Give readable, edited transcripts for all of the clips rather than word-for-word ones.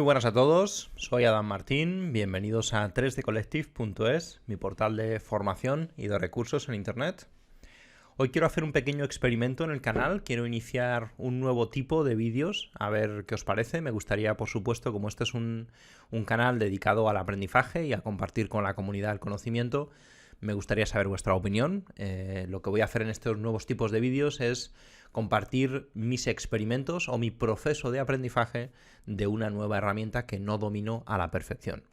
buenas a todos, soy Adam Martín, bienvenidos a 3dcollective.es, mi portal de formación y de recursos en Internet. Hoy quiero hacer un pequeño experimento en el canal, quiero iniciar un nuevo tipo de vídeos, a ver qué os parece. Me gustaría, por supuesto, como este es un canal dedicado al aprendizaje y a compartir con la comunidad el conocimiento, me gustaría saber vuestra opinión. Lo que voy a hacer en estos nuevos tipos de vídeos es compartir mis experimentos o mi proceso de aprendizaje de una nueva herramienta que no domino a la perfección.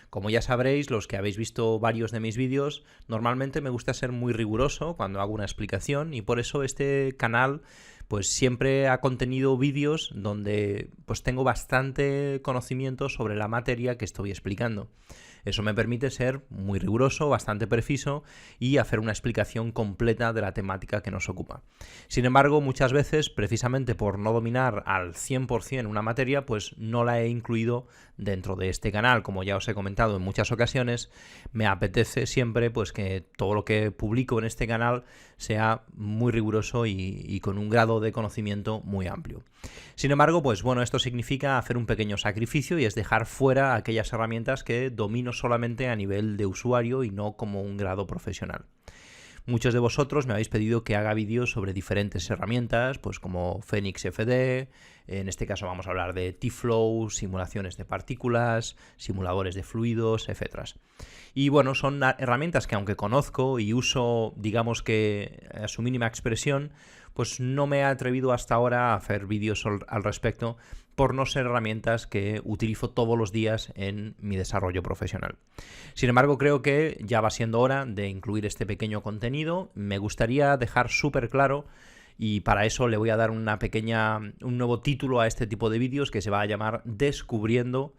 Como ya sabréis, los que habéis visto varios de mis vídeos, normalmente me gusta ser muy riguroso cuando hago una explicación y por eso este canal pues siempre ha contenido vídeos donde pues tengo bastante conocimiento sobre la materia que estoy explicando. Eso me permite ser muy riguroso, bastante preciso y hacer una explicación completa de la temática que nos ocupa. Sin embargo, muchas veces, precisamente por no dominar al 100% una materia, pues no la he incluido dentro de este canal. Como ya os he comentado en muchas ocasiones, me apetece siempre pues que todo lo que publico en este canal sea muy riguroso y con un grado de conocimiento muy amplio. Sin embargo, pues bueno, esto significa hacer un pequeño sacrificio y es dejar fuera aquellas herramientas que domino solamente a nivel de usuario y no como un grado profesional. Muchos de vosotros me habéis pedido que haga vídeos sobre diferentes herramientas, pues como Phoenix FD, en este caso vamos a hablar de T-Flow, simulaciones de partículas, simuladores de fluidos, etc. Y bueno, son herramientas que aunque conozco y uso, digamos que a su mínima expresión, pues no me he atrevido hasta ahora a hacer vídeos al respecto por no ser herramientas que utilizo todos los días en mi desarrollo profesional. Sin embargo, creo que ya va siendo hora de incluir este pequeño contenido. Me gustaría dejar súper claro, y para eso le voy a dar un nuevo título a este tipo de vídeos que se va a llamar Descubriendo,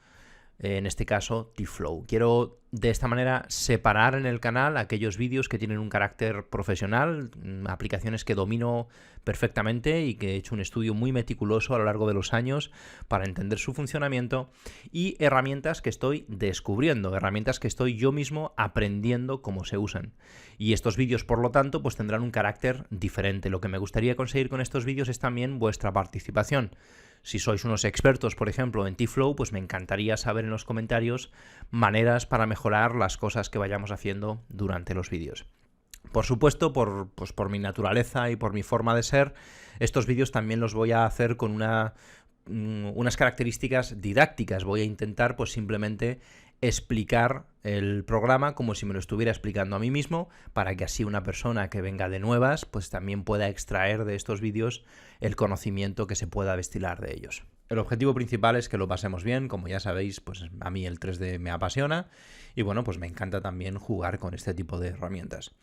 en este caso, T-Flow. Quiero de esta manera separar en el canal aquellos vídeos que tienen un carácter profesional, aplicaciones que domino perfectamente y que he hecho un estudio muy meticuloso a lo largo de los años para entender su funcionamiento, y herramientas que estoy descubriendo, herramientas que estoy yo mismo aprendiendo cómo se usan. Y estos vídeos, por lo tanto, pues tendrán un carácter diferente. Lo que me gustaría conseguir con estos vídeos es también vuestra participación. Si sois unos expertos, por ejemplo, en T-Flow, pues me encantaría saber en los comentarios maneras para mejorar las cosas que vayamos haciendo durante los vídeos. Por supuesto, por mi naturaleza y por mi forma de ser, estos vídeos también los voy a hacer con unas características didácticas. Voy a intentar pues simplemente explicar el programa como si me lo estuviera explicando a mí mismo, para que así una persona que venga de nuevas pues también pueda extraer de estos vídeos el conocimiento que se pueda destilar de ellos. El objetivo principal es que lo pasemos bien. Como ya sabéis, pues a mí el 3D me apasiona y bueno, pues me encanta también jugar con este tipo de herramientas.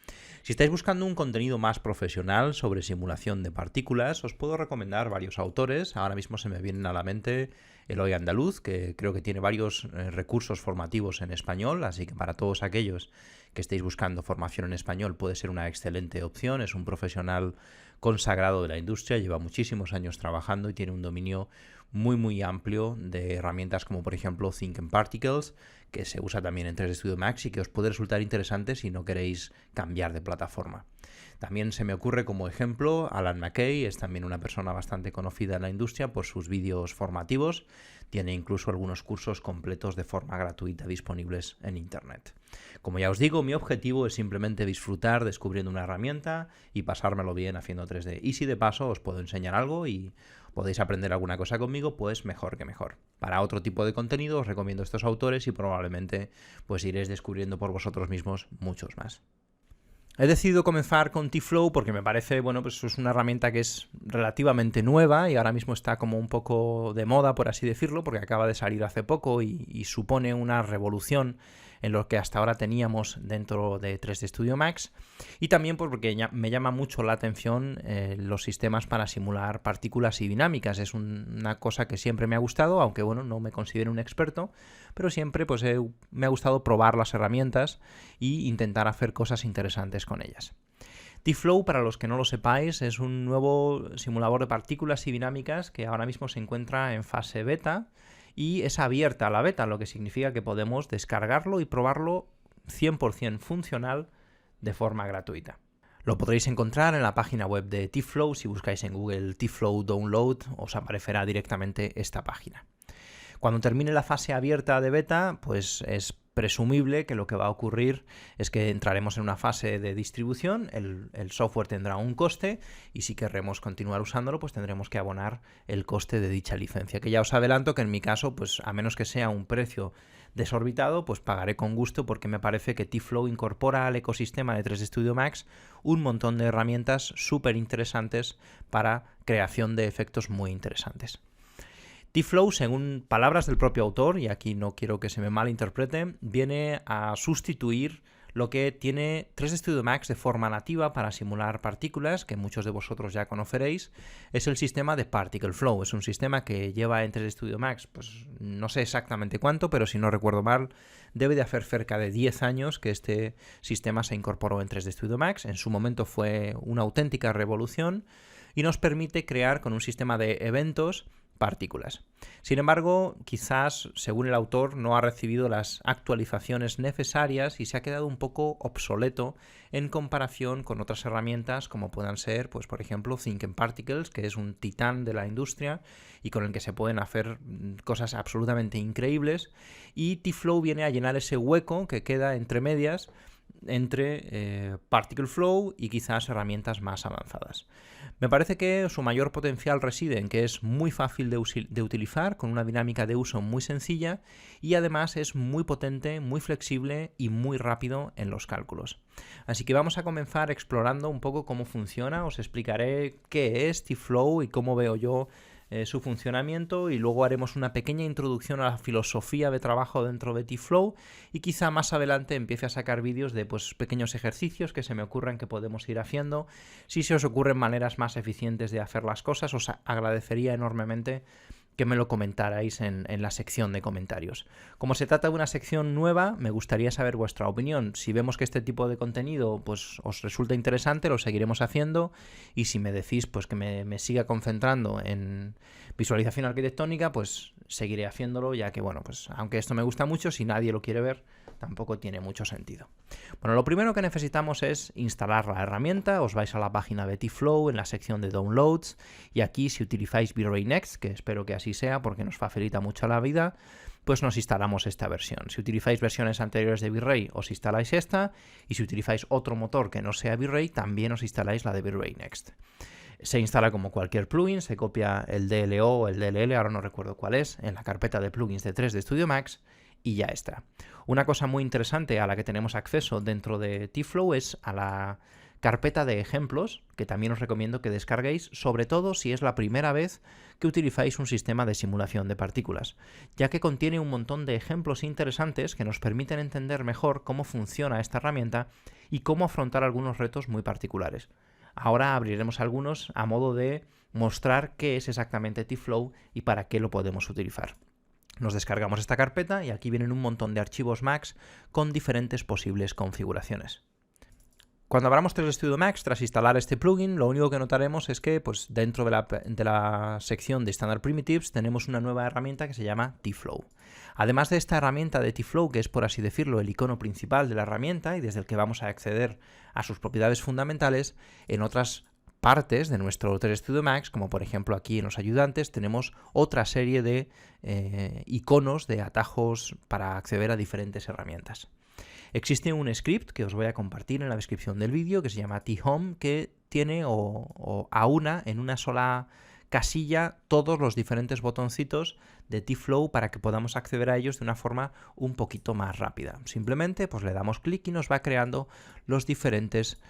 Si estáis buscando un contenido más profesional sobre simulación de partículas, os puedo recomendar varios autores. Ahora mismo se me vienen a la mente Eloy Andaluz, que creo que tiene varios recursos formativos en español, así que para todos aquellos que estéis buscando formación en español puede ser una excelente opción. Es un profesional consagrado de la industria, lleva muchísimos años trabajando y tiene un dominio muy amplio de herramientas como por ejemplo Think and Particles, que se usa también en 3D Studio Max y que os puede resultar interesante si no queréis cambiar de plataforma. También se me ocurre como ejemplo Alan McKay, es también una persona bastante conocida en la industria por sus vídeos formativos, tiene incluso algunos cursos completos de forma gratuita disponibles en Internet. Como ya os digo, mi objetivo es simplemente disfrutar descubriendo una herramienta y pasármelo bien haciendo 3D. Y si de paso os puedo enseñar algo y podéis aprender alguna cosa conmigo, pues mejor que mejor. Para otro tipo de contenido os recomiendo estos autores y probablemente pues iréis descubriendo por vosotros mismos muchos más. He decidido comenzar con T-Flow porque me parece, bueno, pues es una herramienta que es relativamente nueva y ahora mismo está como un poco de moda, por así decirlo, porque acaba de salir hace poco y supone una revolución en lo que hasta ahora teníamos dentro de 3D Studio Max, y también porque me llama mucho la atención los sistemas para simular partículas y dinámicas. Es una cosa que siempre me ha gustado, aunque bueno, no me considero un experto, pero siempre pues me ha gustado probar las herramientas e intentar hacer cosas interesantes con ellas. T-Flow, para los que no lo sepáis, es un nuevo simulador de partículas y dinámicas que ahora mismo se encuentra en fase beta y es abierta a la beta, lo que significa que podemos descargarlo y probarlo 100% funcional de forma gratuita. Lo podréis encontrar en la página web de T-Flow. Si buscáis en Google T-Flow Download, os aparecerá directamente esta página. Cuando termine la fase abierta de beta, pues es presumible que lo que va a ocurrir es que entraremos en una fase de distribución, el software tendrá un coste y si querremos continuar usándolo, pues tendremos que abonar el coste de dicha licencia, que ya os adelanto que en mi caso, pues a menos que sea un precio desorbitado, pues pagaré con gusto porque me parece que T-Flow incorpora al ecosistema de 3D Studio Max un montón de herramientas súper interesantes para creación de efectos muy interesantes. T-Flow, según palabras del propio autor, y aquí no quiero que se me malinterprete, viene a sustituir lo que tiene 3D Studio Max de forma nativa para simular partículas, que muchos de vosotros ya conoceréis, es el sistema de Particle Flow. Es un sistema que lleva en 3D Studio Max, pues no sé exactamente cuánto, pero si no recuerdo mal, debe de hacer cerca de 10 años que este sistema se incorporó en 3D Studio Max. En su momento fue una auténtica revolución y nos permite crear con un sistema de eventos partículas. Sin embargo, quizás, según el autor, no ha recibido las actualizaciones necesarias y se ha quedado un poco obsoleto en comparación con otras herramientas como puedan ser, pues por ejemplo, Think and Particles, que es un titán de la industria y con el que se pueden hacer cosas absolutamente increíbles, y T-Flow viene a llenar ese hueco que queda entre medias entre Particle Flow y quizás herramientas más avanzadas. Me parece que su mayor potencial reside en que es muy fácil de utilizar, con una dinámica de uso muy sencilla y además es muy potente, muy flexible y muy rápido en los cálculos. Así que vamos a comenzar explorando un poco cómo funciona, os explicaré qué es T-Flow y cómo veo yo su funcionamiento y luego haremos una pequeña introducción a la filosofía de trabajo dentro de T-Flow y quizá más adelante empiece a sacar vídeos de pequeños ejercicios que se me ocurran que podemos ir haciendo. Si se os ocurren maneras más eficientes de hacer las cosas, os agradecería enormemente que me lo comentarais en la sección de comentarios. Como se trata de una sección nueva, me gustaría saber vuestra opinión. Si vemos que este tipo de contenido pues, os resulta interesante, lo seguiremos haciendo, y si me decís pues, que me siga concentrando en visualización arquitectónica, pues seguiré haciéndolo, ya que, bueno, pues aunque esto me gusta mucho, si nadie lo quiere ver, tampoco tiene mucho sentido. Bueno, lo primero que necesitamos es instalar la herramienta. Os vais a la página de T-Flow en la sección de Downloads y aquí, si utilizáis V-Ray Next, que espero que así sea porque nos facilita mucho la vida, pues nos instalamos esta versión. Si utilizáis versiones anteriores de V-Ray, os instaláis esta, y si utilizáis otro motor que no sea V-Ray, también os instaláis la de V-Ray Next. Se instala como cualquier plugin, se copia el DLO o el DLL, ahora no recuerdo cuál es, en la carpeta de plugins de 3D Studio Max y ya está. Una cosa muy interesante a la que tenemos acceso dentro de T-Flow es a la carpeta de ejemplos, que también os recomiendo que descarguéis, sobre todo si es la primera vez que utilizáis un sistema de simulación de partículas, ya que contiene un montón de ejemplos interesantes que nos permiten entender mejor cómo funciona esta herramienta y cómo afrontar algunos retos muy particulares. Ahora abriremos algunos a modo de mostrar qué es exactamente T-Flow y para qué lo podemos utilizar. Nos descargamos esta carpeta y aquí vienen un montón de archivos Max con diferentes posibles configuraciones. Cuando abramos 3D Studio Max, tras instalar este plugin, lo único que notaremos es que pues, dentro de la sección de Standard Primitives tenemos una nueva herramienta que se llama T-Flow. Además de esta herramienta de T-Flow, que es por así decirlo el icono principal de la herramienta y desde el que vamos a acceder a sus propiedades fundamentales, en otras partes de nuestro 3D Studio Max, como por ejemplo aquí en los ayudantes, tenemos otra serie de iconos de atajos para acceder a diferentes herramientas. Existe un script que os voy a compartir en la descripción del vídeo que se llama T-Home, que tiene o aúna en una sola casilla todos los diferentes botoncitos de T-Flow para que podamos acceder a ellos de una forma un poquito más rápida. Simplemente pues le damos clic y nos va creando los diferentes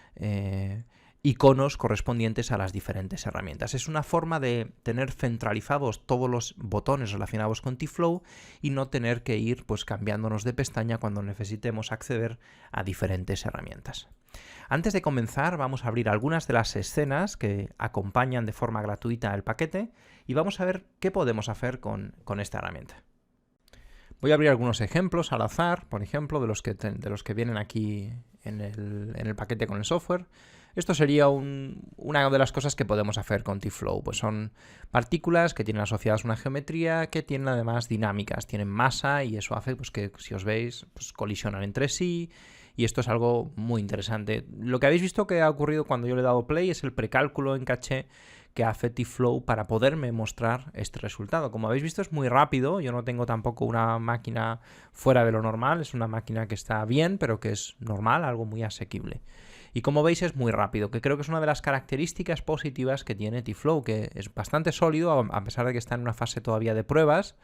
iconos correspondientes a las diferentes herramientas. Es una forma de tener centralizados todos los botones relacionados con T-Flow y no tener que ir pues cambiándonos de pestaña cuando necesitemos acceder a diferentes herramientas. Antes de comenzar, vamos a abrir algunas de las escenas que acompañan de forma gratuita el paquete y vamos a ver qué podemos hacer con esta herramienta. Voy a abrir algunos ejemplos al azar, por ejemplo, de los que vienen aquí en el paquete con el software. Esto sería una de las cosas que podemos hacer con T-Flow. Pues son partículas que tienen asociadas una geometría, que tienen además dinámicas, tienen masa y eso hace pues, que, si os veis, pues, colisionan entre sí. Y esto es algo muy interesante. Lo que habéis visto que ha ocurrido cuando yo le he dado play es el precálculo en caché que hace TFlow para poderme mostrar este resultado. Como habéis visto, es muy rápido. Yo no tengo tampoco una máquina fuera de lo normal. Es una máquina que está bien, pero que es normal, algo muy asequible. Y como veis, es muy rápido, que creo que es una de las características positivas que tiene TFlow, que es bastante sólido, a pesar de que está en una fase todavía de pruebas.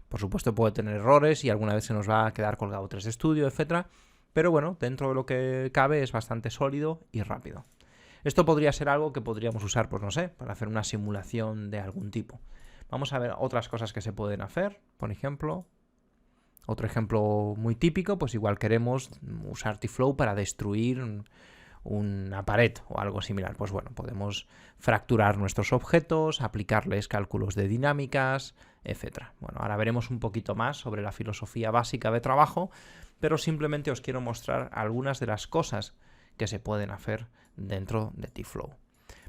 Por supuesto puede tener errores y alguna vez se nos va a quedar colgado 3D Studio, etc. Pero bueno, dentro de lo que cabe es bastante sólido y rápido. Esto podría ser algo que podríamos usar, pues no sé, para hacer una simulación de algún tipo. Vamos a ver otras cosas que se pueden hacer, por ejemplo. Otro ejemplo muy típico, pues igual queremos usar TFlow para destruir una pared o algo similar. Pues bueno, podemos fracturar nuestros objetos, aplicarles cálculos de dinámicas, etc. Bueno, ahora veremos un poquito más sobre la filosofía básica de trabajo, pero simplemente os quiero mostrar algunas de las cosas que se pueden hacer dentro de TFlow.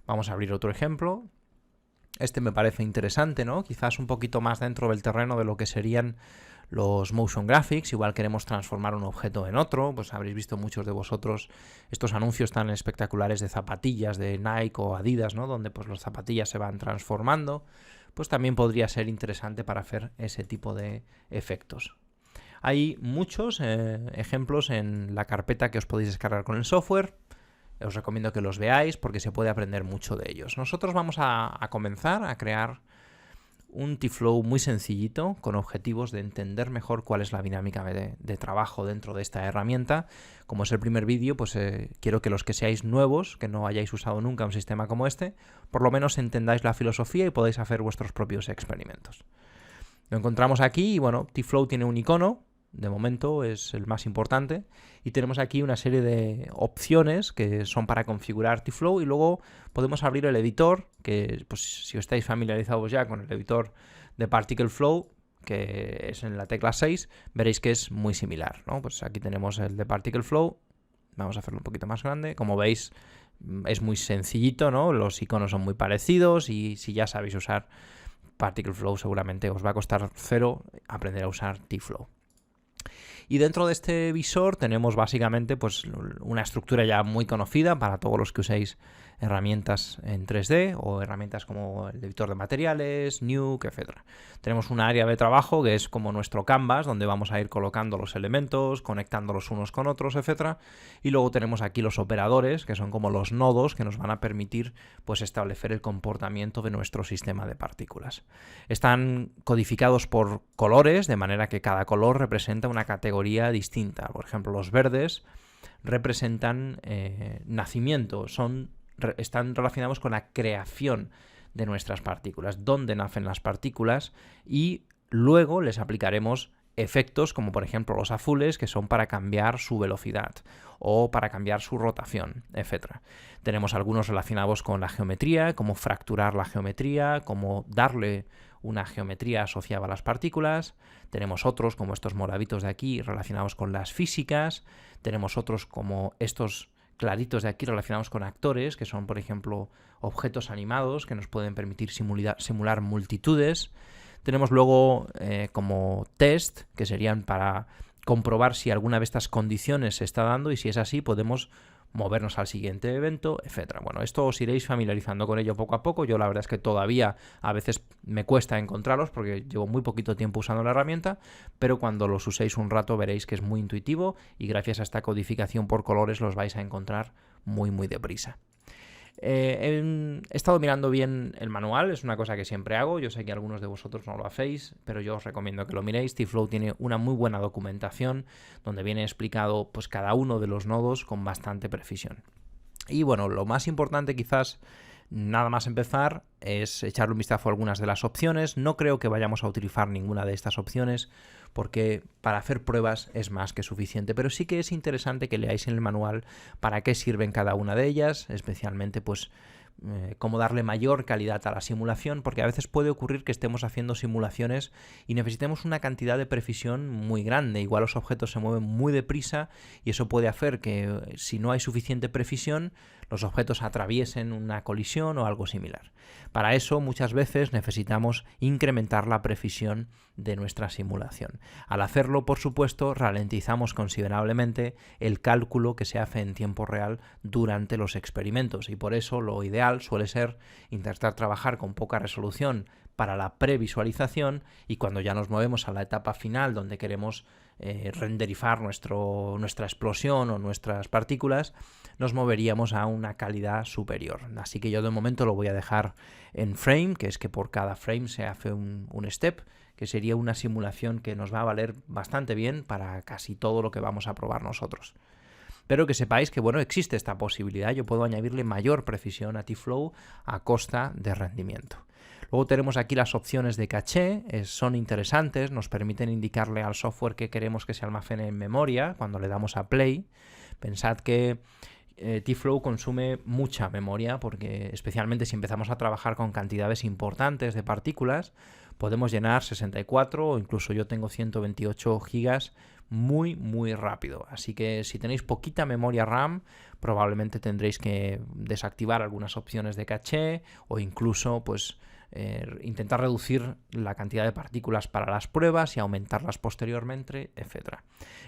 Vamos a abrir otro ejemplo. Este me parece interesante, ¿no? Quizás un poquito más dentro del terreno de lo que serían los motion graphics. Igual queremos transformar un objeto en otro, pues habréis visto muchos de vosotros estos anuncios tan espectaculares de zapatillas de Nike o Adidas, ¿no? Donde pues las zapatillas se van transformando. Pues también podría ser interesante para hacer ese tipo de efectos. Hay muchos ejemplos en la carpeta que os podéis descargar con el software. Os recomiendo que los veáis porque se puede aprender mucho de ellos. Nosotros vamos a comenzar a crear un TFlow muy sencillito con objetivos de entender mejor cuál es la dinámica de trabajo dentro de esta herramienta. Como es el primer vídeo, pues quiero que los que seáis nuevos, que no hayáis usado nunca un sistema como este, por lo menos entendáis la filosofía y podáis hacer vuestros propios experimentos. Lo encontramos aquí y bueno, TFlow tiene un icono. De momento es el más importante y tenemos aquí una serie de opciones que son para configurar TFlow y luego podemos abrir el editor, que pues, si os estáis familiarizados ya con el editor de Particle Flow, que es en la tecla 6, veréis que es muy similar, ¿no? Pues aquí tenemos el de Particle Flow, vamos a hacerlo un poquito más grande, como veis es muy sencillito, ¿no? Los iconos son muy parecidos y si ya sabéis usar Particle Flow seguramente os va a costar cero aprender a usar TFlow. Y dentro de este visor tenemos básicamente pues, una estructura ya muy conocida para todos los que uséis herramientas en 3D o herramientas como el editor de materiales, Nuke, etc. Tenemos un área de trabajo que es como nuestro canvas, donde vamos a ir colocando los elementos, conectándolos unos con otros, etc. Y luego tenemos aquí los operadores, que son como los nodos que nos van a permitir pues, establecer el comportamiento de nuestro sistema de partículas. Están codificados por colores, de manera que cada color representa una categoría distinta. Por ejemplo, los verdes representan nacimiento, están relacionados con la creación de nuestras partículas, dónde nacen las partículas y luego les aplicaremos efectos como por ejemplo los azules que son para cambiar su velocidad o para cambiar su rotación, etc. Tenemos algunos relacionados con la geometría, como fracturar la geometría, como darle una geometría asociada a las partículas. Tenemos otros como estos moraditos de aquí relacionados con las físicas. Tenemos otros como estos claritos de aquí relacionados con actores, que son, por ejemplo, objetos animados que nos pueden permitir simular multitudes. Tenemos luego como test, que serían para comprobar si alguna de estas condiciones se está dando y si es así podemos movernos al siguiente evento, etc. Bueno, esto os iréis familiarizando con ello poco a poco. Yo la verdad es que todavía a veces me cuesta encontrarlos porque llevo muy poquito tiempo usando la herramienta, pero cuando los uséis un rato veréis que es muy intuitivo y gracias a esta codificación por colores los vais a encontrar muy deprisa. He estado mirando bien el manual, es una cosa que siempre hago, yo sé que algunos de vosotros no lo hacéis, pero yo os recomiendo que lo miréis. TFlow tiene una muy buena documentación donde viene explicado pues, cada uno de los nodos con bastante precisión. Y bueno, lo más importante quizás, nada más empezar, es echarle un vistazo a algunas de las opciones. No creo que vayamos a utilizar ninguna de estas opciones porque para hacer pruebas es más que suficiente, pero sí que es interesante que leáis en el manual para qué sirven cada una de ellas, especialmente pues cómo darle mayor calidad a la simulación, porque a veces puede ocurrir que estemos haciendo simulaciones y necesitemos una cantidad de precisión muy grande. Igual los objetos se mueven muy deprisa y eso puede hacer que si no hay suficiente precisión los objetos atraviesen una colisión o algo similar. Para eso muchas veces necesitamos incrementar la precisión de nuestra simulación. Al hacerlo, por supuesto, ralentizamos considerablemente el cálculo que se hace en tiempo real durante los experimentos, y por eso lo ideal suele ser intentar trabajar con poca resolución para la previsualización, y cuando ya nos movemos a la etapa final donde queremos renderizar nuestra explosión o nuestras partículas, nos moveríamos a una calidad superior. Así que yo de momento lo voy a dejar en frame, que es que por cada frame se hace un step, que sería una simulación que nos va a valer bastante bien para casi todo lo que vamos a probar nosotros. Pero que sepáis que bueno, existe esta posibilidad, yo puedo añadirle mayor precisión a TFlow a costa de rendimiento. Luego tenemos aquí las opciones de caché, son interesantes, nos permiten indicarle al software que queremos que se almacene en memoria cuando le damos a play. Pensad que TFlow consume mucha memoria, porque especialmente si empezamos a trabajar con cantidades importantes de partículas, podemos llenar 64 o incluso yo tengo 128 gigas muy rápido. Así que si tenéis poquita memoria RAM, probablemente tendréis que desactivar algunas opciones de caché o incluso pues intentar reducir la cantidad de partículas para las pruebas y aumentarlas posteriormente, etc.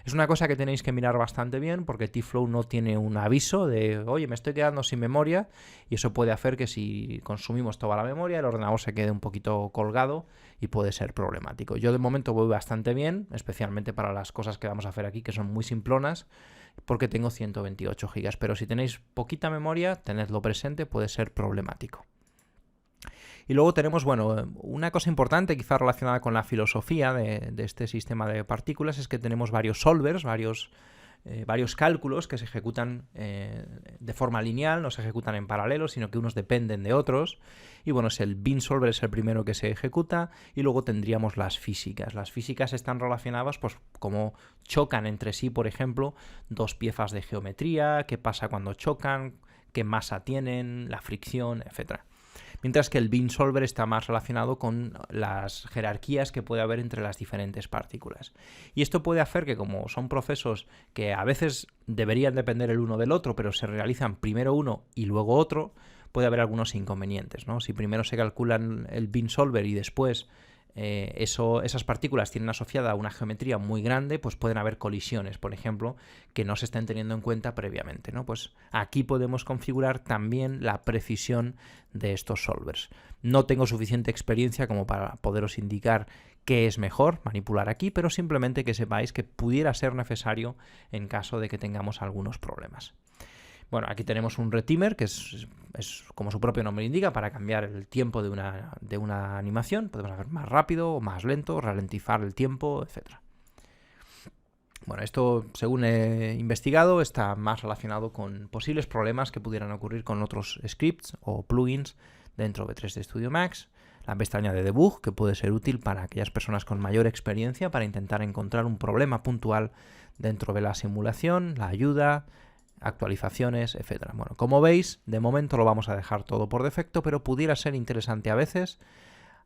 Es una cosa que tenéis que mirar bastante bien, porque TFlow no tiene un aviso de oye, me estoy quedando sin memoria, y eso puede hacer que si consumimos toda la memoria el ordenador se quede un poquito colgado y puede ser problemático. Yo de momento voy bastante bien, especialmente para las cosas que vamos a hacer aquí, que son muy simplonas, porque tengo 128 gigas, pero si tenéis poquita memoria, tenedlo presente, puede ser problemático. Y luego tenemos, bueno, una cosa importante quizás relacionada con la filosofía de este sistema de partículas es que tenemos varios solvers, varios cálculos que se ejecutan de forma lineal, no se ejecutan en paralelo, sino que unos dependen de otros. Y bueno, el bin solver es el primero que se ejecuta, y luego tendríamos las físicas. Las físicas están relacionadas, pues, como chocan entre sí, por ejemplo, dos piezas de geometría, qué pasa cuando chocan, qué masa tienen, la fricción, etc. Mientras que el bin solver está más relacionado con las jerarquías que puede haber entre las diferentes partículas. Y esto puede hacer que, como son procesos que a veces deberían depender el uno del otro, pero se realizan primero uno y luego otro, puede haber algunos inconvenientes, ¿no? Si primero se calculan el bin solver y después esas partículas tienen asociada una geometría muy grande, pues pueden haber colisiones, por ejemplo, que no se estén teniendo en cuenta previamente, ¿no? Pues aquí podemos configurar también la precisión de estos solvers. No tengo suficiente experiencia como para poderos indicar qué es mejor manipular aquí, pero simplemente que sepáis que pudiera ser necesario en caso de que tengamos algunos problemas. Bueno, aquí tenemos un retimer, que es como su propio nombre indica, para cambiar el tiempo de una animación. Podemos hacer más rápido o más lento, ralentizar el tiempo, etc. Bueno, esto, según he investigado, está más relacionado con posibles problemas que pudieran ocurrir con otros scripts o plugins dentro de 3D Studio Max. La pestaña de debug, que puede ser útil para aquellas personas con mayor experiencia para intentar encontrar un problema puntual dentro de la simulación, la ayuda, actualizaciones, etc. Bueno, como veis, de momento lo vamos a dejar todo por defecto, pero pudiera ser interesante a veces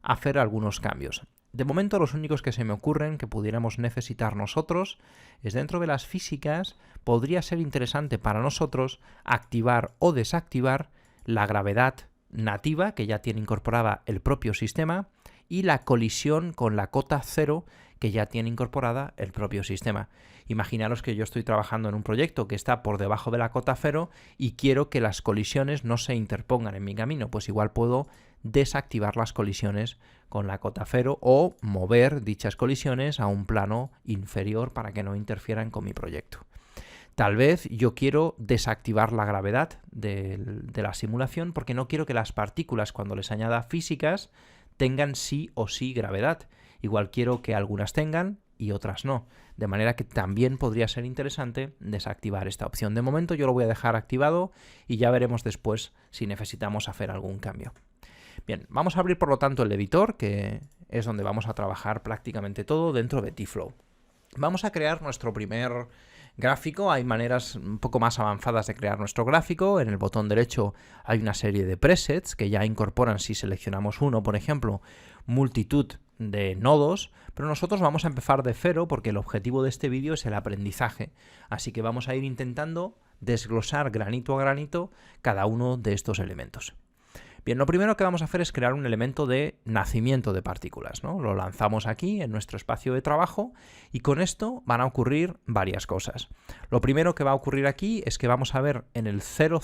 hacer algunos cambios. De momento, los únicos que se me ocurren que pudiéramos necesitar nosotros es dentro de las físicas. Podría ser interesante para nosotros activar o desactivar la gravedad nativa que ya tiene incorporada el propio sistema y la colisión con la cota cero que ya tiene incorporada el propio sistema. Imaginaros que yo estoy trabajando en un proyecto que está por debajo de la cota cero y quiero que las colisiones no se interpongan en mi camino. Pues igual puedo desactivar las colisiones con la cota cero o mover dichas colisiones a un plano inferior para que no interfieran con mi proyecto. Tal vez yo quiero desactivar la gravedad de la simulación porque no quiero que las partículas, cuando les añada físicas, tengan sí o sí gravedad. Igual quiero que algunas tengan y otras no. De manera que también podría ser interesante desactivar esta opción. De momento yo lo voy a dejar activado y ya veremos después si necesitamos hacer algún cambio. Bien, vamos a abrir por lo tanto el editor, que es donde vamos a trabajar prácticamente todo dentro de TFlow. Vamos a crear nuestro primer gráfico. Hay maneras un poco más avanzadas de crear nuestro gráfico. En el botón derecho hay una serie de presets que ya incorporan, si seleccionamos uno, por ejemplo, multitud de nodos, pero nosotros vamos a empezar de cero porque el objetivo de este vídeo es el aprendizaje. Así que vamos a ir intentando desglosar granito a granito cada uno de estos elementos. Bien, lo primero que vamos a hacer es crear un elemento de nacimiento de partículas, ¿no? Lo lanzamos aquí en nuestro espacio de trabajo y con esto van a ocurrir varias cosas. Lo primero que va a ocurrir aquí es que vamos a ver en el 000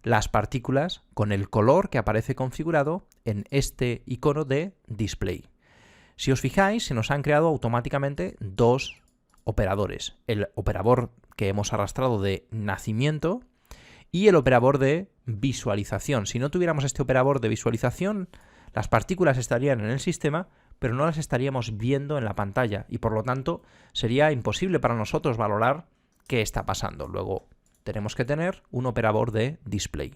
las partículas con el color que aparece configurado en este icono de display. Si os fijáis, se nos han creado automáticamente dos operadores. El operador que hemos arrastrado de nacimiento y el operador de visualización. Si no tuviéramos este operador de visualización, las partículas estarían en el sistema, pero no las estaríamos viendo en la pantalla y por lo tanto sería imposible para nosotros valorar qué está pasando. Luego tenemos que tener un operador de display.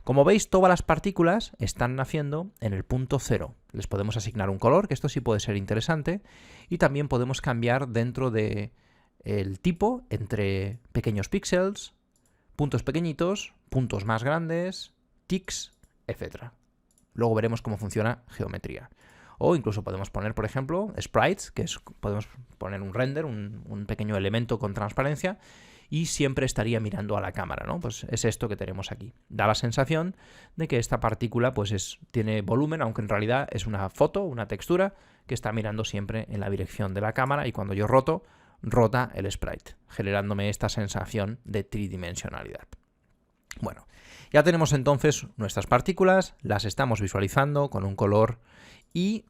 Como veis, todas las partículas están naciendo en el punto 0. Les podemos asignar un color, que esto sí puede ser interesante, y también podemos cambiar dentro de el tipo entre pequeños píxeles, puntos pequeñitos, puntos más grandes, ticks, etc. Luego veremos cómo funciona geometría. O incluso podemos poner, por ejemplo, sprites, que podemos poner un render, un pequeño elemento con transparencia, y siempre estaría mirando a la cámara, ¿no? Pues es esto que tenemos aquí. Da la sensación de que esta partícula pues tiene volumen, aunque en realidad es una foto, una textura, que está mirando siempre en la dirección de la cámara y cuando yo rota el sprite, generándome esta sensación de tridimensionalidad. Bueno, ya tenemos entonces nuestras partículas, las estamos visualizando con un color y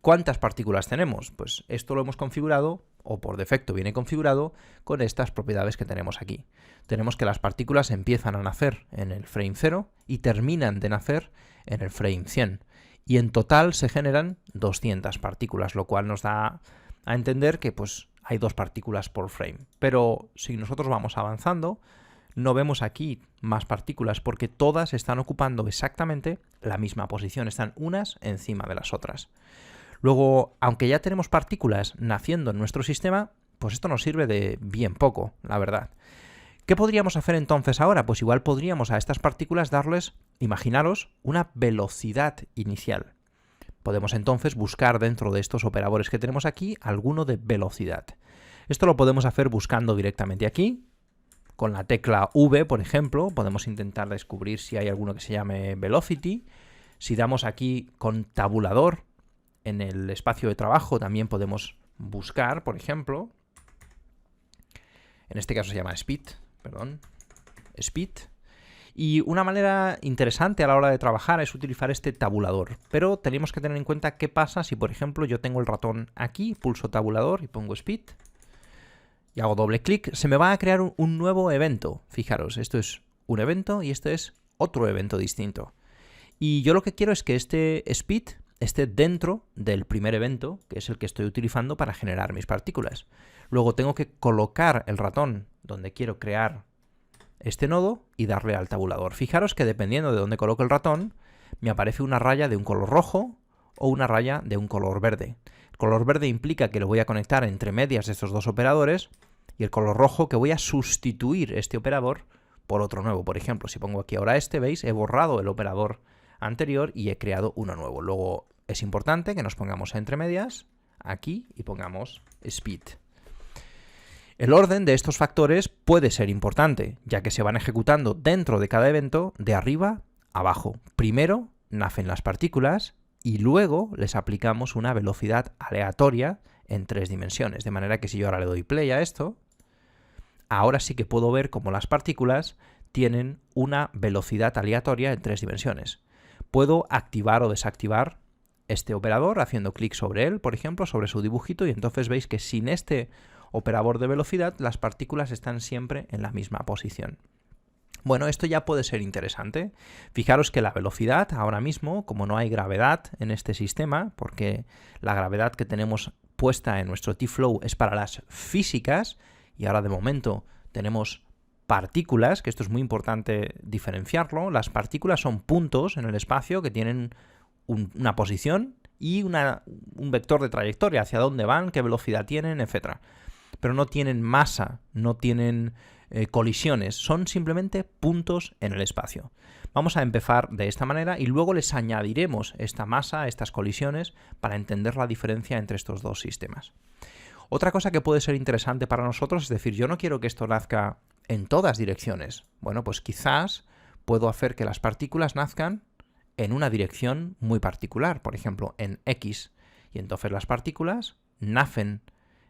¿cuántas partículas tenemos? Pues esto lo hemos configurado, o por defecto viene configurado, con estas propiedades que tenemos aquí. Tenemos que las partículas empiezan a nacer en el frame 0 y terminan de nacer en el frame 100. Y en total se generan 200 partículas, lo cual nos da a entender que pues hay 2 partículas por frame. Pero si nosotros vamos avanzando, no vemos aquí más partículas porque todas están ocupando exactamente la misma posición, están unas encima de las otras. Luego, aunque ya tenemos partículas naciendo en nuestro sistema, pues esto nos sirve de bien poco, la verdad. ¿Qué podríamos hacer entonces ahora? Pues igual podríamos a estas partículas darles, imaginaros, una velocidad inicial. Podemos entonces buscar dentro de estos operadores que tenemos aquí alguno de velocidad. Esto lo podemos hacer buscando directamente aquí. Con la tecla V, por ejemplo, podemos intentar descubrir si hay alguno que se llame velocity. Si damos aquí con tabulador en el espacio de trabajo, también podemos buscar, por ejemplo, en este caso se llama speed. Y una manera interesante a la hora de trabajar es utilizar este tabulador. Pero tenemos que tener en cuenta qué pasa si, por ejemplo, yo tengo el ratón aquí, pulso tabulador y pongo speed. Y hago doble clic, se me va a crear un nuevo evento. Fijaros, esto es un evento y esto es otro evento distinto. Y yo lo que quiero es que este speed esté dentro del primer evento, que es el que estoy utilizando para generar mis partículas. Luego tengo que colocar el ratón donde quiero crear este nodo y darle al tabulador. Fijaros que dependiendo de dónde coloco el ratón, me aparece una raya de un color rojo o una raya de un color verde. El color verde implica que lo voy a conectar entre medias de estos dos operadores y el color rojo que voy a sustituir este operador por otro nuevo. Por ejemplo, si pongo aquí ahora este, ¿veis? He borrado el operador anterior y he creado uno nuevo. Luego es importante que nos pongamos entre medias aquí y pongamos speed. El orden de estos factores puede ser importante, ya que se van ejecutando dentro de cada evento de arriba a abajo. Primero nacen las partículas y luego les aplicamos una velocidad aleatoria en 3 dimensiones. De manera que si yo ahora le doy play a esto, ahora sí que puedo ver cómo las partículas tienen una velocidad aleatoria en 3 dimensiones. Puedo activar o desactivar este operador haciendo clic sobre él, por ejemplo, sobre su dibujito, y entonces veis que sin este operador de velocidad las partículas están siempre en la misma posición. Bueno, esto ya puede ser interesante. Fijaros que la velocidad ahora mismo, como no hay gravedad en este sistema, porque la gravedad que tenemos puesta en nuestro T-Flow es para las físicas, y ahora de momento tenemos partículas, que esto es muy importante diferenciarlo. Las partículas son puntos en el espacio que tienen una posición y un vector de trayectoria, hacia dónde van, qué velocidad tienen, etc. Pero no tienen masa, no tienen colisiones, son simplemente puntos en el espacio. Vamos a empezar de esta manera y luego les añadiremos esta masa, estas colisiones, para entender la diferencia entre estos dos sistemas. Otra cosa que puede ser interesante para nosotros es decir, yo no quiero que esto nazca en todas direcciones. Bueno, pues quizás puedo hacer que las partículas nazcan en una dirección muy particular, por ejemplo, en X. Y entonces las partículas nacen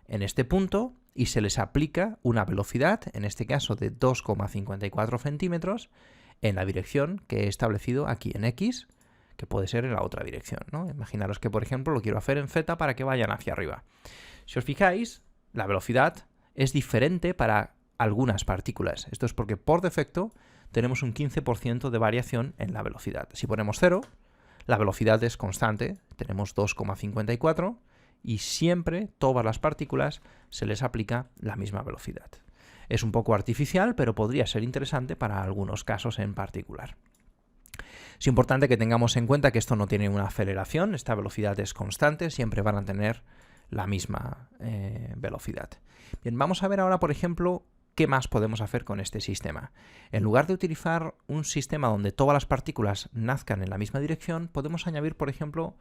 en este punto y se les aplica una velocidad, en este caso de 2,54 centímetros, en la dirección que he establecido aquí en X, que puede ser en la otra dirección, ¿no? Imaginaros que, por ejemplo, lo quiero hacer en Z para que vayan hacia arriba. Si os fijáis, la velocidad es diferente para algunas partículas. Esto es porque por defecto tenemos un 15% de variación en la velocidad. Si ponemos 0, la velocidad es constante, tenemos 2,54 y siempre todas las partículas se les aplica la misma velocidad. Es un poco artificial, pero podría ser interesante para algunos casos en particular. Es importante que tengamos en cuenta que esto no tiene una aceleración, esta velocidad es constante, siempre van a tener la misma velocidad. Bien, vamos a ver ahora, por ejemplo, qué más podemos hacer con este sistema. En lugar de utilizar un sistema donde todas las partículas nazcan en la misma dirección, podemos añadir, por ejemplo,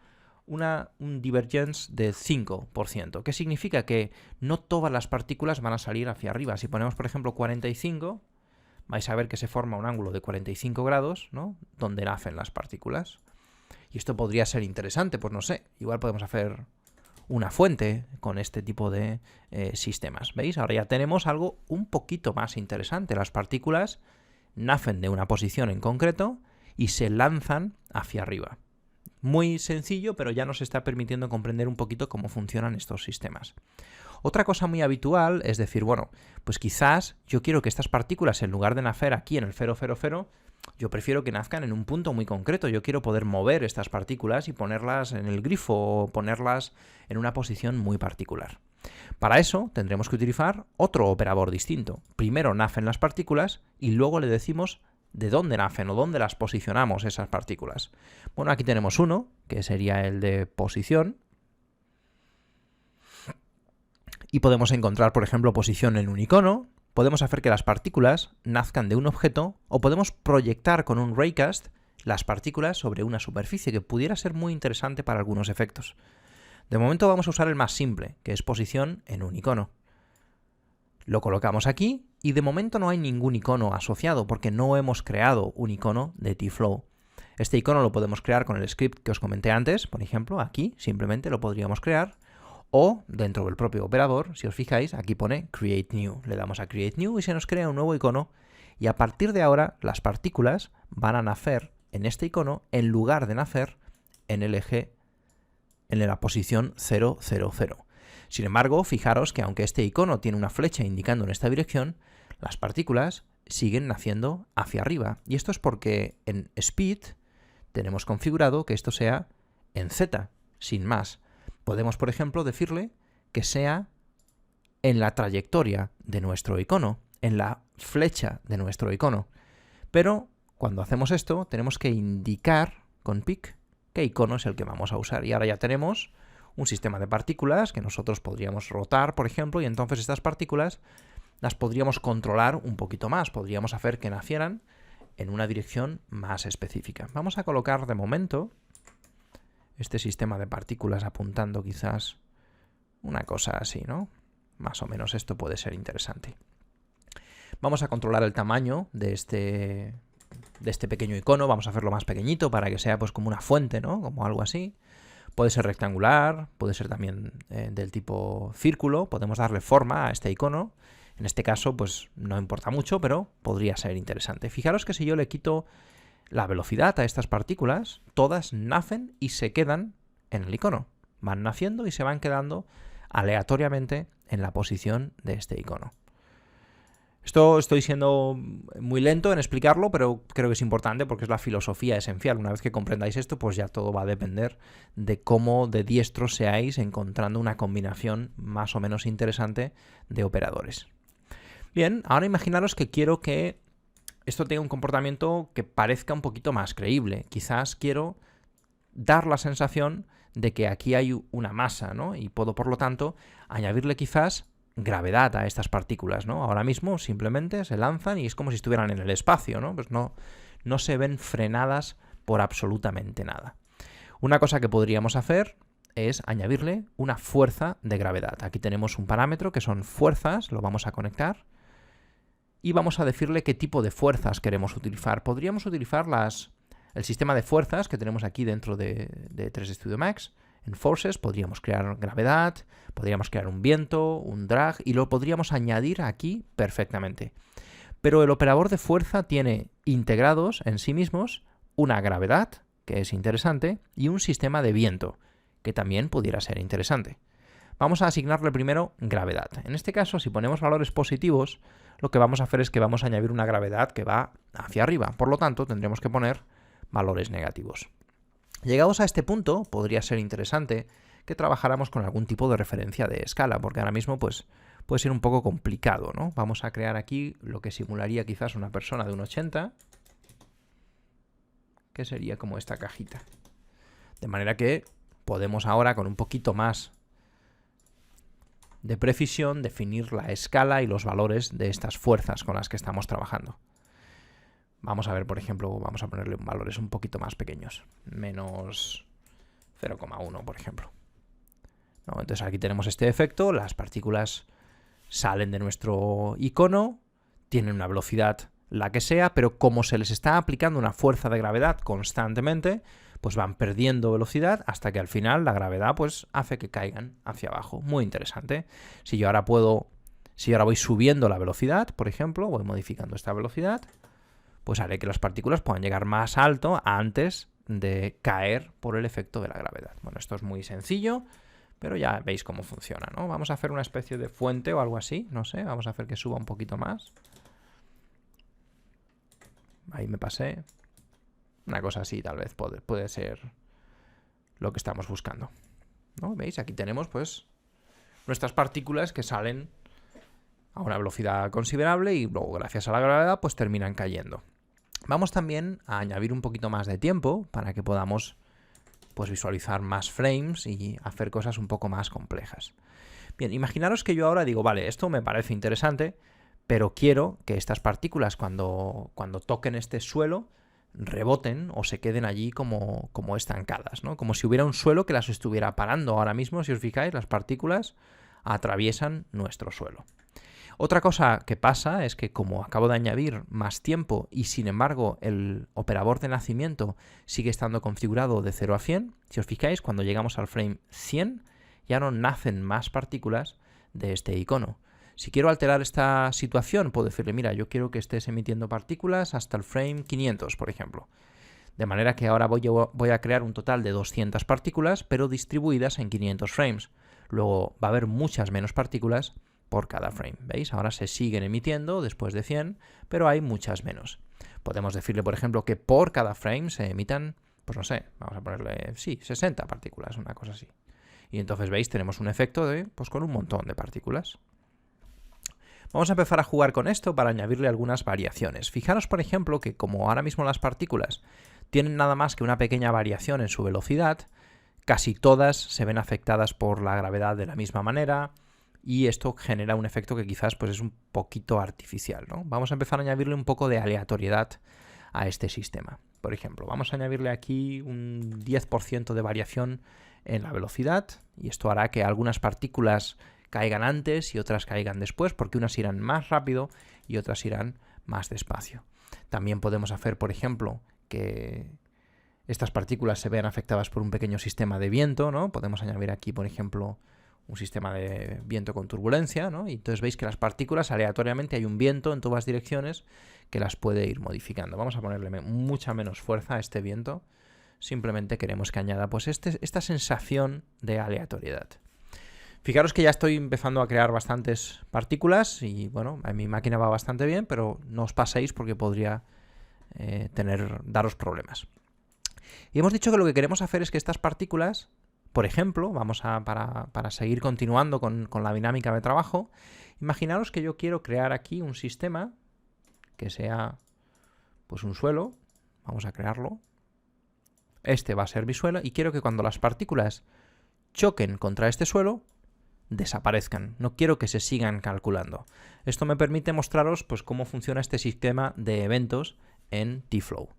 un divergence de 5%. ¿Qué significa? Que no todas las partículas van a salir hacia arriba. Si ponemos, por ejemplo, 45, vais a ver que se forma un ángulo de 45 grados, ¿no?, donde nacen las partículas. Y esto podría ser interesante, pues no sé, igual podemos hacer una fuente con este tipo de sistemas. ¿Veis? Ahora ya tenemos algo un poquito más interesante. Las partículas nacen de una posición en concreto y se lanzan hacia arriba. Muy sencillo, pero ya nos está permitiendo comprender un poquito cómo funcionan estos sistemas. Otra cosa muy habitual es decir, bueno, pues quizás yo quiero que estas partículas, en lugar de nacer aquí en el 0, 0, 0, yo prefiero que nazcan en un punto muy concreto. Yo quiero poder mover estas partículas y ponerlas en el grifo o ponerlas en una posición muy particular. Para eso tendremos que utilizar otro operador distinto. Primero nacen las partículas y luego le decimos de dónde nacen o dónde las posicionamos esas partículas. Bueno, aquí tenemos uno, que sería el de posición. Y podemos encontrar, por ejemplo, posición en un icono. Podemos hacer que las partículas nazcan de un objeto o podemos proyectar con un raycast las partículas sobre una superficie, que pudiera ser muy interesante para algunos efectos. De momento vamos a usar el más simple, que es posición en un icono. Lo colocamos aquí y de momento no hay ningún icono asociado porque no hemos creado un icono de TFlow. Este icono lo podemos crear con el script que os comenté antes, por ejemplo, aquí simplemente lo podríamos crear, o dentro del propio operador, si os fijáis, aquí pone Create New. Le damos a Create New y se nos crea un nuevo icono y a partir de ahora las partículas van a nacer en este icono en lugar de nacer en el eje, en la posición 0, 0, 0. Sin embargo, fijaros que aunque este icono tiene una flecha indicando en esta dirección, las partículas siguen naciendo hacia arriba. Y esto es porque en Speed tenemos configurado que esto sea en Z, sin más. Podemos, por ejemplo, decirle que sea en la trayectoria de nuestro icono, en la flecha de nuestro icono. Pero cuando hacemos esto, tenemos que indicar con pick qué icono es el que vamos a usar. Y ahora ya tenemos un sistema de partículas que nosotros podríamos rotar, por ejemplo, y entonces estas partículas las podríamos controlar un poquito más. Podríamos hacer que nacieran en una dirección más específica. Vamos a colocar de momento este sistema de partículas apuntando quizás una cosa así, ¿no? Más o menos esto puede ser interesante. Vamos a controlar el tamaño de este pequeño icono. Vamos a hacerlo más pequeñito para que sea pues como una fuente, ¿no? Como algo así. Puede ser rectangular, puede ser también del tipo círculo. Podemos darle forma a este icono. En este caso, pues no importa mucho, pero podría ser interesante. Fijaros que si yo le quito la velocidad a estas partículas, todas nacen y se quedan en el icono. Van naciendo y se van quedando aleatoriamente en la posición de este icono. Esto estoy siendo muy lento en explicarlo, pero creo que es importante porque es la filosofía esencial. Una vez que comprendáis esto, pues ya todo va a depender de cómo de diestros seáis encontrando una combinación más o menos interesante de operadores. Bien, ahora imaginaros que quiero que esto tenga un comportamiento que parezca un poquito más creíble. Quizás quiero dar la sensación de que aquí hay una masa, ¿no? Y puedo, por lo tanto, añadirle quizás gravedad a estas partículas, ¿no? Ahora mismo simplemente se lanzan y es como si estuvieran en el espacio, ¿no? Pues no se ven frenadas por absolutamente nada. Una cosa que podríamos hacer es añadirle una fuerza de gravedad. Aquí tenemos un parámetro que son fuerzas, lo vamos a conectar. y vamos a decirle qué tipo de fuerzas queremos utilizar. Podríamos utilizar el sistema de fuerzas que tenemos aquí dentro de 3D Studio Max. En Forces podríamos crear gravedad, podríamos crear un viento, un drag y lo podríamos añadir aquí perfectamente. Pero el operador de fuerza tiene integrados en sí mismos una gravedad, que es interesante, y un sistema de viento, que también pudiera ser interesante. Vamos a asignarle primero gravedad. En este caso, si ponemos valores positivos, lo que vamos a hacer es que vamos a añadir una gravedad que va hacia arriba. Por lo tanto, tendremos que poner valores negativos. Llegados a este punto, podría ser interesante que trabajáramos con algún tipo de referencia de escala, porque ahora mismo pues, puede ser un poco complicado, ¿no? Vamos a crear aquí lo que simularía quizás una persona de un 80, que sería como esta cajita. De manera que podemos ahora, con un poquito más de precisión, definir la escala y los valores de estas fuerzas con las que estamos trabajando. Vamos a ver, por ejemplo, vamos a ponerle valores un poquito más pequeños. Menos 0,1, por ejemplo. ¿No? Entonces aquí tenemos este efecto, las partículas salen de nuestro icono, tienen una velocidad la que sea, pero como se les está aplicando una fuerza de gravedad constantemente, pues van perdiendo velocidad hasta que al final la gravedad pues hace que caigan hacia abajo. Muy interesante. Si yo ahora voy subiendo la velocidad, por ejemplo, voy modificando esta velocidad, pues haré que las partículas puedan llegar más alto antes de caer por el efecto de la gravedad. Bueno, esto es muy sencillo, pero ya veis cómo funciona, ¿no? Vamos a hacer una especie de fuente o algo así, no sé, vamos a hacer que suba un poquito más. Ahí me pasé. Una cosa así tal vez puede ser lo que estamos buscando, ¿no? ¿Veis? Aquí tenemos pues nuestras partículas que salen a una velocidad considerable y luego gracias a la gravedad pues terminan cayendo. Vamos también a añadir un poquito más de tiempo para que podamos pues visualizar más frames y hacer cosas un poco más complejas. Bien, imaginaros que yo ahora digo, vale, esto me parece interesante, pero quiero que estas partículas cuando toquen este suelo reboten o se queden allí como estancadas, ¿no? Como si hubiera un suelo que las estuviera parando. Ahora mismo, si os fijáis, las partículas atraviesan nuestro suelo. Otra cosa que pasa es que como acabo de añadir más tiempo y sin embargo el operador de nacimiento sigue estando configurado de 0 a 100, si os fijáis, cuando llegamos al frame 100 ya no nacen más partículas de este icono. Si quiero alterar esta situación, puedo decirle, mira, yo quiero que estés emitiendo partículas hasta el frame 500, por ejemplo. De manera que ahora voy a crear un total de 200 partículas, pero distribuidas en 500 frames. Luego va a haber muchas menos partículas por cada frame. ¿Veis? Ahora se siguen emitiendo después de 100, pero hay muchas menos. Podemos decirle, por ejemplo, que por cada frame se emitan, pues no sé, vamos a ponerle, sí, 60 partículas, una cosa así. Y entonces, ¿veis? Tenemos un efecto pues con un montón de partículas. Vamos a empezar a jugar con esto para añadirle algunas variaciones. Fijaros, por ejemplo, que como ahora mismo las partículas tienen nada más que una pequeña variación en su velocidad, casi todas se ven afectadas por la gravedad de la misma manera y esto genera un efecto que quizás pues, es un poquito artificial, ¿no? Vamos a empezar a añadirle un poco de aleatoriedad a este sistema. Por ejemplo, vamos a añadirle aquí un 10% de variación en la velocidad y esto hará que algunas partículas caigan antes y otras caigan después, porque unas irán más rápido y otras irán más despacio. También podemos hacer, por ejemplo, que estas partículas se vean afectadas por un pequeño sistema de viento, ¿no? Podemos añadir aquí, por ejemplo, un sistema de viento con turbulencia, ¿no? Y entonces veis que las partículas aleatoriamente hay un viento en todas direcciones que las puede ir modificando. Vamos a ponerle mucha menos fuerza a este viento. Simplemente queremos que añada pues esta sensación de aleatoriedad. Fijaros que ya estoy empezando a crear bastantes partículas y bueno, a mi máquina va bastante bien, pero no os paséis porque podría daros problemas. Y hemos dicho que lo que queremos hacer es que estas partículas, por ejemplo, para seguir continuando con la dinámica de trabajo, imaginaros que yo quiero crear aquí un sistema que sea pues un suelo, vamos a crearlo, este va a ser mi suelo y quiero que cuando las partículas choquen contra este suelo, desaparezcan. No quiero que se sigan calculando. Esto me permite mostraros pues, cómo funciona este sistema de eventos en TFlow.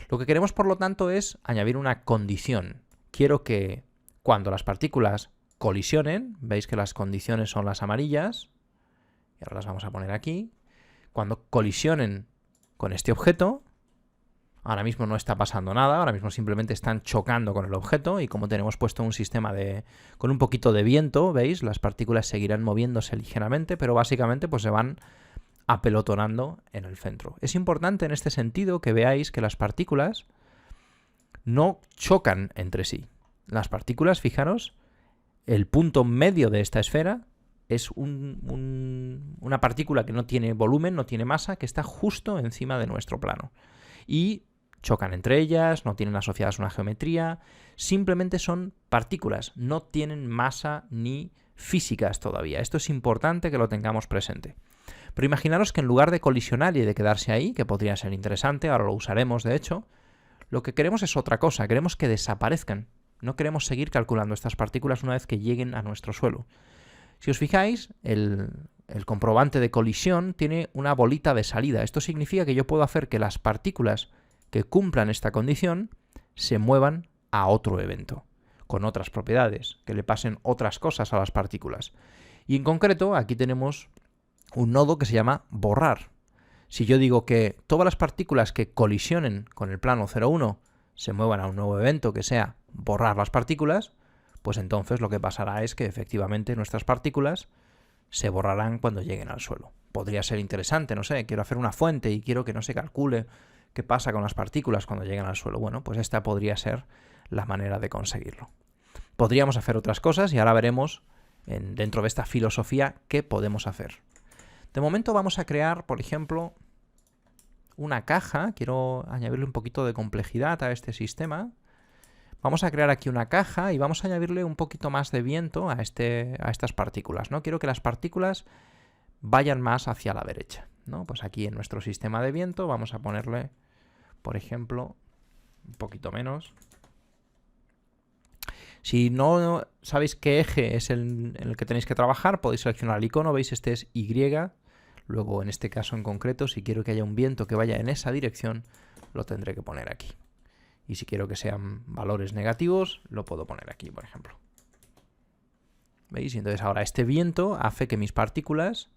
Lo que queremos, por lo tanto, es añadir una condición. Quiero que cuando las partículas colisionen, veis que las condiciones son las amarillas, y ahora las vamos a poner aquí, cuando colisionen con este objeto, ahora mismo no está pasando nada, ahora mismo simplemente están chocando con el objeto y como tenemos puesto un sistema con un poquito de viento, ¿veis? Las partículas seguirán moviéndose ligeramente, pero básicamente pues se van apelotonando en el centro. Es importante en este sentido que veáis que las partículas no chocan entre sí. Las partículas, fijaros, el punto medio de esta esfera es una partícula que no tiene volumen, no tiene masa, que está justo encima de nuestro plano. Y chocan entre ellas, no tienen asociadas una geometría, simplemente son partículas, no tienen masa ni físicas todavía. Esto es importante que lo tengamos presente. Pero imaginaros que en lugar de colisionar y de quedarse ahí, que podría ser interesante, ahora lo usaremos de hecho, lo que queremos es otra cosa, queremos que desaparezcan. No queremos seguir calculando estas partículas una vez que lleguen a nuestro suelo. Si os fijáis, el comprobante de colisión tiene una bolita de salida. Esto significa que yo puedo hacer que las partículas que cumplan esta condición se muevan a otro evento, con otras propiedades, que le pasen otras cosas a las partículas. Y en concreto, aquí tenemos un nodo que se llama borrar. Si yo digo que todas las partículas que colisionen con el plano 0,1 se muevan a un nuevo evento que sea borrar las partículas, pues entonces lo que pasará es que efectivamente nuestras partículas se borrarán cuando lleguen al suelo. Podría ser interesante, no sé, quiero hacer una fuente y quiero que no se calcule qué pasa con las partículas cuando lleguen al suelo. Bueno, pues esta podría ser la manera de conseguirlo. Podríamos hacer otras cosas y ahora veremos dentro de esta filosofía qué podemos hacer. De momento vamos a crear, por ejemplo, una caja. Quiero añadirle un poquito de complejidad a este sistema. Vamos a crear aquí una caja y vamos a añadirle un poquito más de viento a estas partículas, ¿no? Quiero que las partículas vayan más hacia la derecha, ¿no? Pues aquí en nuestro sistema de viento vamos a ponerle, por ejemplo, un poquito menos. Si no sabéis qué eje es en el que tenéis que trabajar, podéis seleccionar el icono, veis, este es Y. Luego, en este caso en concreto, si quiero que haya un viento que vaya en esa dirección, lo tendré que poner aquí. Y si quiero que sean valores negativos, lo puedo poner aquí, por ejemplo. ¿Veis? Y entonces ahora este viento hace que mis partículas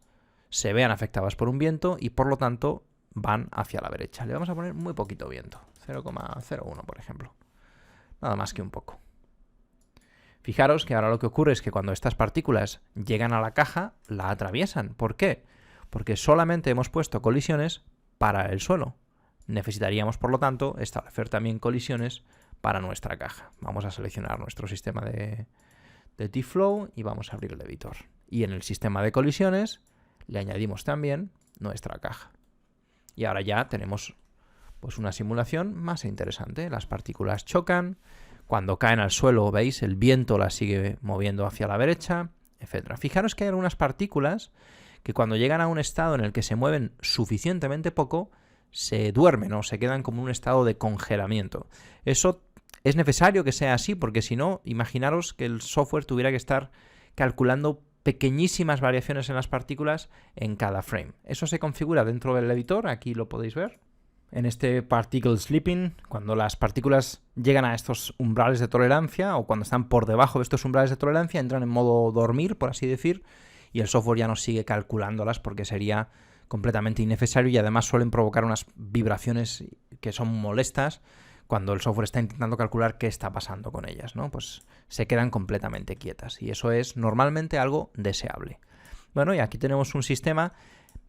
se vean afectadas por un viento y por lo tanto van hacia la derecha. Le vamos a poner muy poquito viento, 0,01 por ejemplo. Nada más que un poco. Fijaros que ahora lo que ocurre es que cuando estas partículas llegan a la caja, la atraviesan. ¿Por qué? Porque solamente hemos puesto colisiones para el suelo. Necesitaríamos, por lo tanto, establecer también colisiones para nuestra caja. Vamos a seleccionar nuestro sistema de T-Flow y vamos a abrir el editor. Y en el sistema de colisiones le añadimos también nuestra caja. Y ahora ya tenemos pues una simulación más interesante. Las partículas chocan, cuando caen al suelo, veis, el viento las sigue moviendo hacia la derecha, etc. Fijaros que hay algunas partículas que cuando llegan a un estado en el que se mueven suficientemente poco, se duermen o se quedan como en un estado de congelamiento. Eso es necesario que sea así, porque si no, imaginaros que el software tuviera que estar calculando pequeñísimas variaciones en las partículas en cada frame. Eso se configura dentro del editor, aquí lo podéis ver. En este particle sleeping, cuando las partículas llegan a estos umbrales de tolerancia o cuando están por debajo de estos umbrales de tolerancia, entran en modo dormir, por así decir, y el software ya no sigue calculándolas porque sería completamente innecesario y además suelen provocar unas vibraciones que son molestas cuando el software está intentando calcular qué está pasando con ellas, ¿no? Pues se quedan completamente quietas y eso es normalmente algo deseable. Bueno, y aquí tenemos un sistema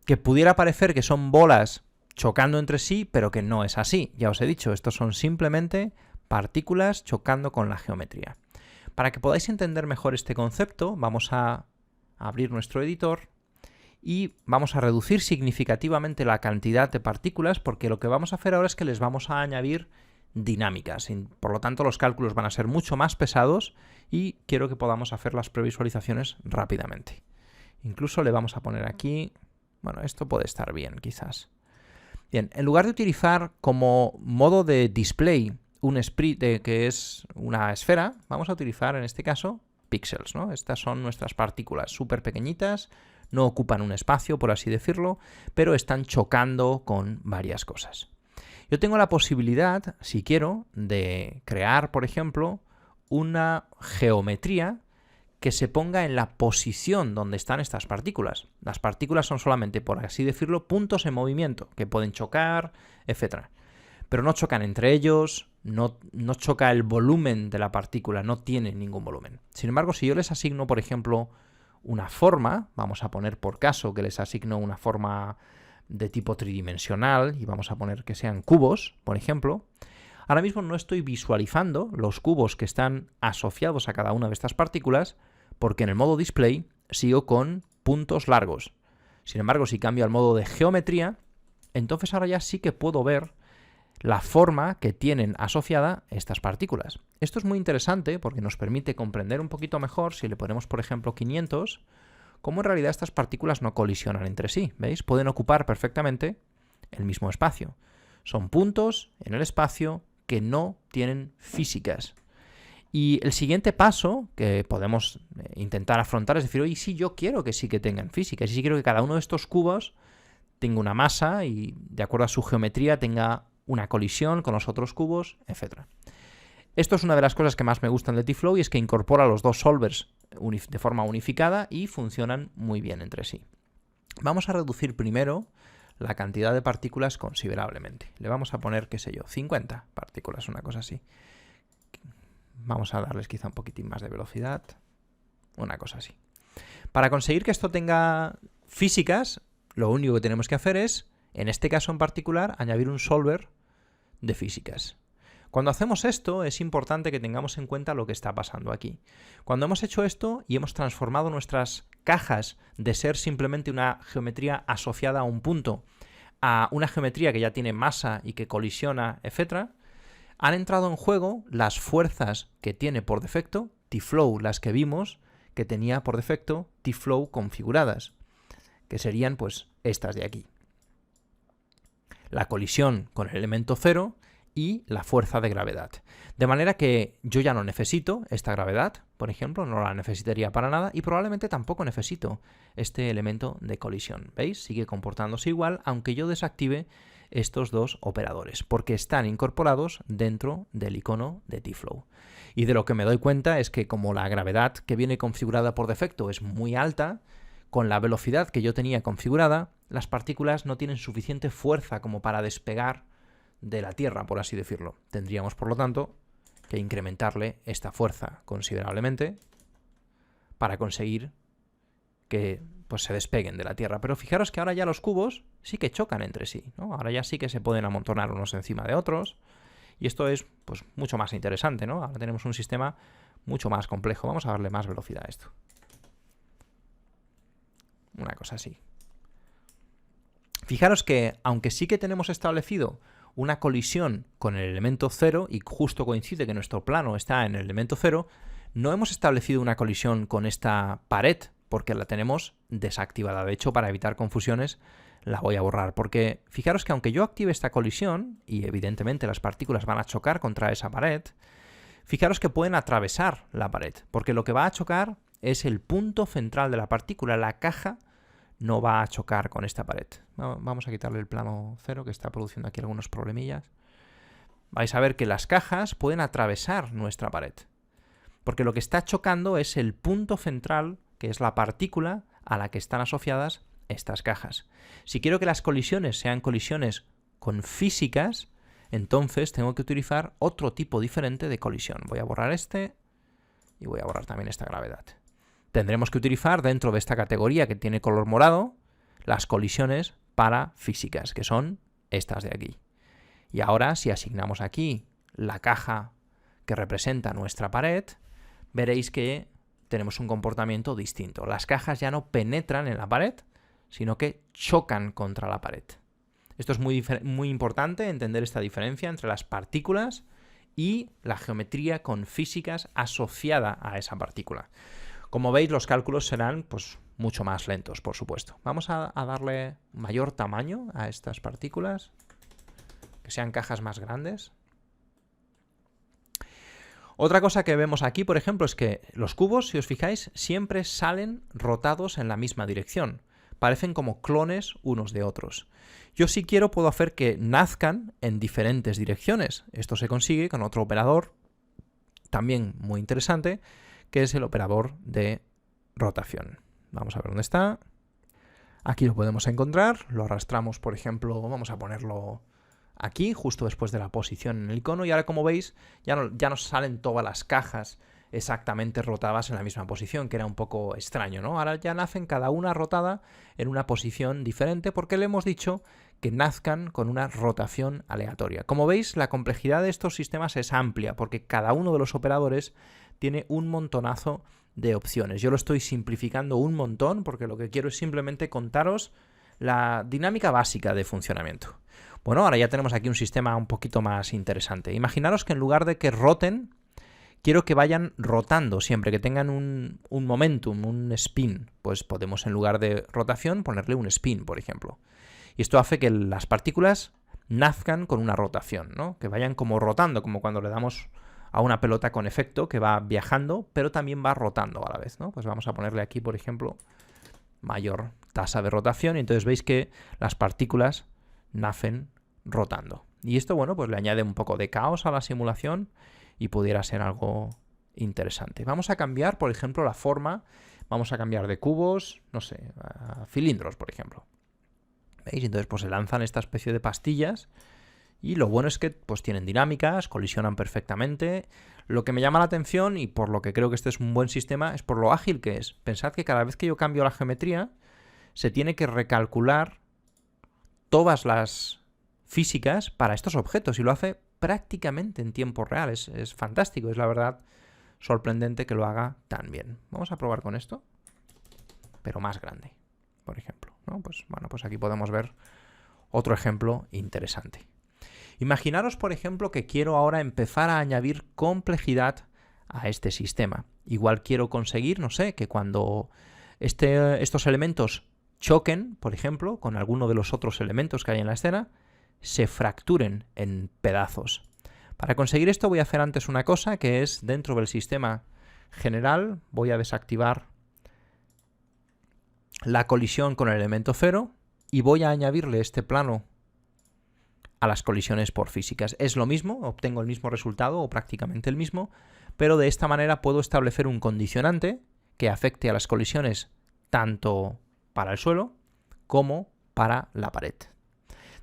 que pudiera parecer que son bolas chocando entre sí, pero que no es así. Ya os he dicho, estos son simplemente partículas chocando con la geometría. Para que podáis entender mejor este concepto, vamos a abrir nuestro editor y vamos a reducir significativamente la cantidad de partículas porque lo que vamos a hacer ahora es que les vamos a añadir dinámicas. Por lo tanto, los cálculos van a ser mucho más pesados y quiero que podamos hacer las previsualizaciones rápidamente. Incluso le vamos a poner aquí... Bueno, esto puede estar bien, quizás. Bien, en lugar de utilizar como modo de display un sprite que es una esfera, vamos a utilizar en este caso píxeles, ¿no? Estas son nuestras partículas súper pequeñitas, no ocupan un espacio, por así decirlo, pero están chocando con varias cosas. Yo tengo la posibilidad, si quiero, de crear, por ejemplo, una geometría que se ponga en la posición donde están estas partículas. Las partículas son solamente, por así decirlo, puntos en movimiento, que pueden chocar, etc. Pero no chocan entre ellos, no choca el volumen de la partícula, no tiene ningún volumen. Sin embargo, si yo les asigno, por ejemplo, una forma, vamos a poner por caso que les asigno una forma de tipo tridimensional y vamos a poner que sean cubos, por ejemplo, ahora mismo no estoy visualizando los cubos que están asociados a cada una de estas partículas porque en el modo display sigo con puntos largos. Sin embargo, si cambio al modo de geometría, entonces ahora ya sí que puedo ver la forma que tienen asociada estas partículas. Esto es muy interesante porque nos permite comprender un poquito mejor, si le ponemos por ejemplo 500, cómo en realidad estas partículas no colisionan entre sí. ¿Veis? Pueden ocupar perfectamente el mismo espacio. Son puntos en el espacio que no tienen físicas. Y el siguiente paso que podemos intentar afrontar es decir, oye, sí, yo quiero que sí que tengan físicas, y sí quiero que cada uno de estos cubos tenga una masa y de acuerdo a su geometría tenga una colisión con los otros cubos, etc. Esto es una de las cosas que más me gustan de TFlow y es que incorpora los dos solvers de forma unificada y funcionan muy bien entre sí. Vamos a reducir primero la cantidad de partículas considerablemente. Le vamos a poner, qué sé yo, 50 partículas, una cosa así. Vamos a darles quizá un poquitín más de velocidad, una cosa así. Para conseguir que esto tenga físicas, lo único que tenemos que hacer es, en este caso en particular, añadir un solver de físicas. Cuando hacemos esto, es importante que tengamos en cuenta lo que está pasando aquí. Cuando hemos hecho esto y hemos transformado nuestras cajas de ser simplemente una geometría asociada a un punto a una geometría que ya tiene masa y que colisiona, etc., han entrado en juego las fuerzas que tiene por defecto TFlow, las que vimos que tenía por defecto TFlow configuradas, que serían pues estas de aquí. La colisión con el elemento 0 y la fuerza de gravedad. De manera que yo ya no necesito esta gravedad, por ejemplo, no la necesitaría para nada y probablemente tampoco necesito este elemento de colisión. ¿Veis? Sigue comportándose igual, aunque yo desactive estos dos operadores, porque están incorporados dentro del icono de TFlow. Y de lo que me doy cuenta es que como la gravedad que viene configurada por defecto es muy alta, con la velocidad que yo tenía configurada, las partículas no tienen suficiente fuerza como para despegar de la Tierra, por así decirlo. Tendríamos, por lo tanto, que incrementarle esta fuerza considerablemente para conseguir que pues, se despeguen de la Tierra. Pero fijaros que ahora ya los cubos sí que chocan entre sí, ¿no? Ahora ya sí que se pueden amontonar unos encima de otros y esto es pues, mucho más interesante, ¿no? Ahora tenemos un sistema mucho más complejo. Vamos a darle más velocidad a esto. Una cosa así. Fijaros que, aunque sí que tenemos establecido una colisión con el elemento 0 y justo coincide que nuestro plano está en el elemento 0, no hemos establecido una colisión con esta pared porque la tenemos desactivada. De hecho, para evitar confusiones, la voy a borrar. Porque fijaros que aunque yo active esta colisión, y evidentemente las partículas van a chocar contra esa pared, fijaros que pueden atravesar la pared. Porque lo que va a chocar es el punto central de la partícula. La caja no va a chocar con esta pared. Vamos a quitarle el plano 0 que está produciendo aquí algunos problemillas. Vais a ver que las cajas pueden atravesar nuestra pared. Porque lo que está chocando es el punto central, que es la partícula a la que están asociadas estas cajas. Si quiero que las colisiones sean colisiones con físicas, entonces tengo que utilizar otro tipo diferente de colisión. Voy a borrar este y voy a borrar también esta gravedad. Tendremos que utilizar dentro de esta categoría que tiene color morado las colisiones para físicas, que son estas de aquí. Y ahora, si asignamos aquí la caja que representa nuestra pared, veréis que tenemos un comportamiento distinto. Las cajas ya no penetran en la pared, sino que chocan contra la pared. Esto es muy importante, entender esta diferencia entre las partículas y la geometría con físicas asociada a esa partícula. Como veis, los cálculos serán pues, mucho más lentos, por supuesto. Vamos a darle mayor tamaño a estas partículas, que sean cajas más grandes. Otra cosa que vemos aquí, por ejemplo, es que los cubos, si os fijáis, siempre salen rotados en la misma dirección. Parecen como clones unos de otros. Yo si quiero puedo hacer que nazcan en diferentes direcciones. Esto se consigue con otro operador, también muy interesante, que es el operador de rotación. Vamos a ver dónde está. Aquí lo podemos encontrar, lo arrastramos, por ejemplo, vamos a ponerlo aquí, justo después de la posición en el icono, y ahora, como veis, ya nos salen todas las cajas exactamente rotadas en la misma posición, que era un poco extraño, ¿no? Ahora ya nacen cada una rotada en una posición diferente, porque le hemos dicho que nazcan con una rotación aleatoria. Como veis, la complejidad de estos sistemas es amplia, porque cada uno de los operadores tiene un montonazo de opciones. Yo lo estoy simplificando un montón porque lo que quiero es simplemente contaros la dinámica básica de funcionamiento. Bueno, ahora ya tenemos aquí un sistema un poquito más interesante. Imaginaros que en lugar de que roten, quiero que vayan rotando siempre, que tengan un momentum, un spin. Pues podemos, en lugar de rotación, ponerle un spin, por ejemplo. Y esto hace que las partículas nazcan con una rotación, ¿no? Que vayan como rotando, como cuando le damos a una pelota con efecto que va viajando, pero también va rotando a la vez, ¿no? Pues vamos a ponerle aquí, por ejemplo, mayor tasa de rotación, y entonces veis que las partículas nacen rotando. Y esto, bueno, pues le añade un poco de caos a la simulación y pudiera ser algo interesante. Vamos a cambiar, por ejemplo, la forma. Vamos a cambiar de cubos, no sé, a cilindros, por ejemplo. ¿Veis? Entonces, pues se lanzan esta especie de pastillas. Y lo bueno es que pues tienen dinámicas, colisionan perfectamente. Lo que me llama la atención, y por lo que creo que este es un buen sistema, es por lo ágil que es. Pensad que cada vez que yo cambio la geometría, se tiene que recalcular todas las físicas para estos objetos, y lo hace prácticamente en tiempo real. Es fantástico, es la verdad sorprendente que lo haga tan bien. Vamos a probar con esto, pero más grande, por ejemplo, ¿no? Pues bueno, pues aquí podemos ver otro ejemplo interesante. Imaginaros, por ejemplo, que quiero ahora empezar a añadir complejidad a este sistema. Igual quiero conseguir, no sé, que cuando estos elementos choquen, por ejemplo, con alguno de los otros elementos que hay en la escena, se fracturen en pedazos. Para conseguir esto voy a hacer antes una cosa, que es, dentro del sistema general, voy a desactivar la colisión con el elemento 0 y voy a añadirle este plano a las colisiones por físicas. Es lo mismo, obtengo el mismo resultado o prácticamente el mismo, pero de esta manera puedo establecer un condicionante que afecte a las colisiones tanto para el suelo como para la pared.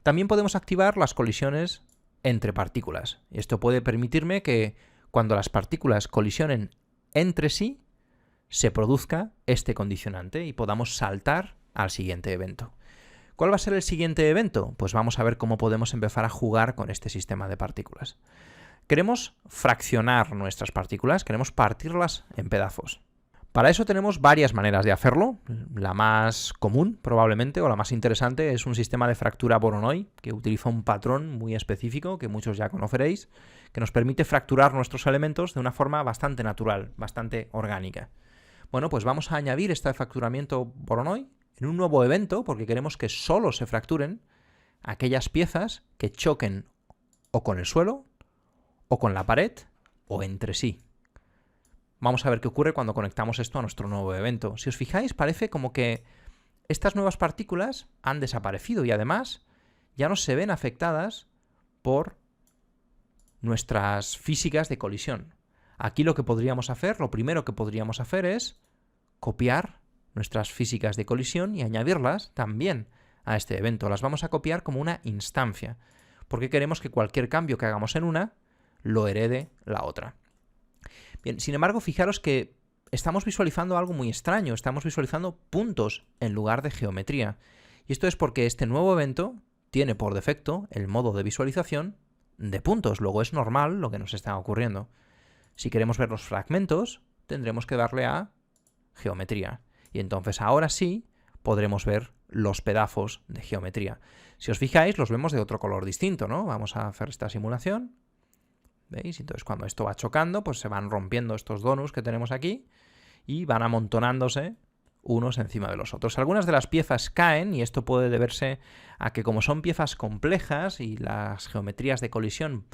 También podemos activar las colisiones entre partículas. Esto puede permitirme que cuando las partículas colisionen entre sí, se produzca este condicionante y podamos saltar al siguiente evento. ¿Cuál va a ser el siguiente evento? Pues vamos a ver cómo podemos empezar a jugar con este sistema de partículas. Queremos fraccionar nuestras partículas, queremos partirlas en pedazos. Para eso tenemos varias maneras de hacerlo. La más común, probablemente, o la más interesante, es un sistema de fractura Voronoi, que utiliza un patrón muy específico, que muchos ya conoceréis, que nos permite fracturar nuestros elementos de una forma bastante natural, bastante orgánica. Bueno, pues vamos a añadir este fracturamiento Voronoi en un nuevo evento, porque queremos que solo se fracturen aquellas piezas que choquen o con el suelo, o con la pared, o entre sí. Vamos a ver qué ocurre cuando conectamos esto a nuestro nuevo evento. Si os fijáis, parece como que estas nuevas partículas han desaparecido y además ya no se ven afectadas por nuestras físicas de colisión. Aquí lo primero que podríamos hacer es copiar nuestras físicas de colisión y añadirlas también a este evento. Las vamos a copiar como una instancia, porque queremos que cualquier cambio que hagamos en una lo herede la otra. Bien, sin embargo, fijaros que estamos visualizando algo muy extraño. Estamos visualizando puntos en lugar de geometría. Y esto es porque este nuevo evento tiene por defecto el modo de visualización de puntos. Luego es normal lo que nos está ocurriendo. Si queremos ver los fragmentos, tendremos que darle a geometría. Y entonces ahora sí podremos ver los pedazos de geometría. Si os fijáis, los vemos de otro color distinto, ¿no? Vamos a hacer esta simulación. ¿Veis? Entonces cuando esto va chocando, pues se van rompiendo estos donuts que tenemos aquí y van amontonándose unos encima de los otros. Algunas de las piezas caen y esto puede deberse a que, como son piezas complejas y las geometrías de colisión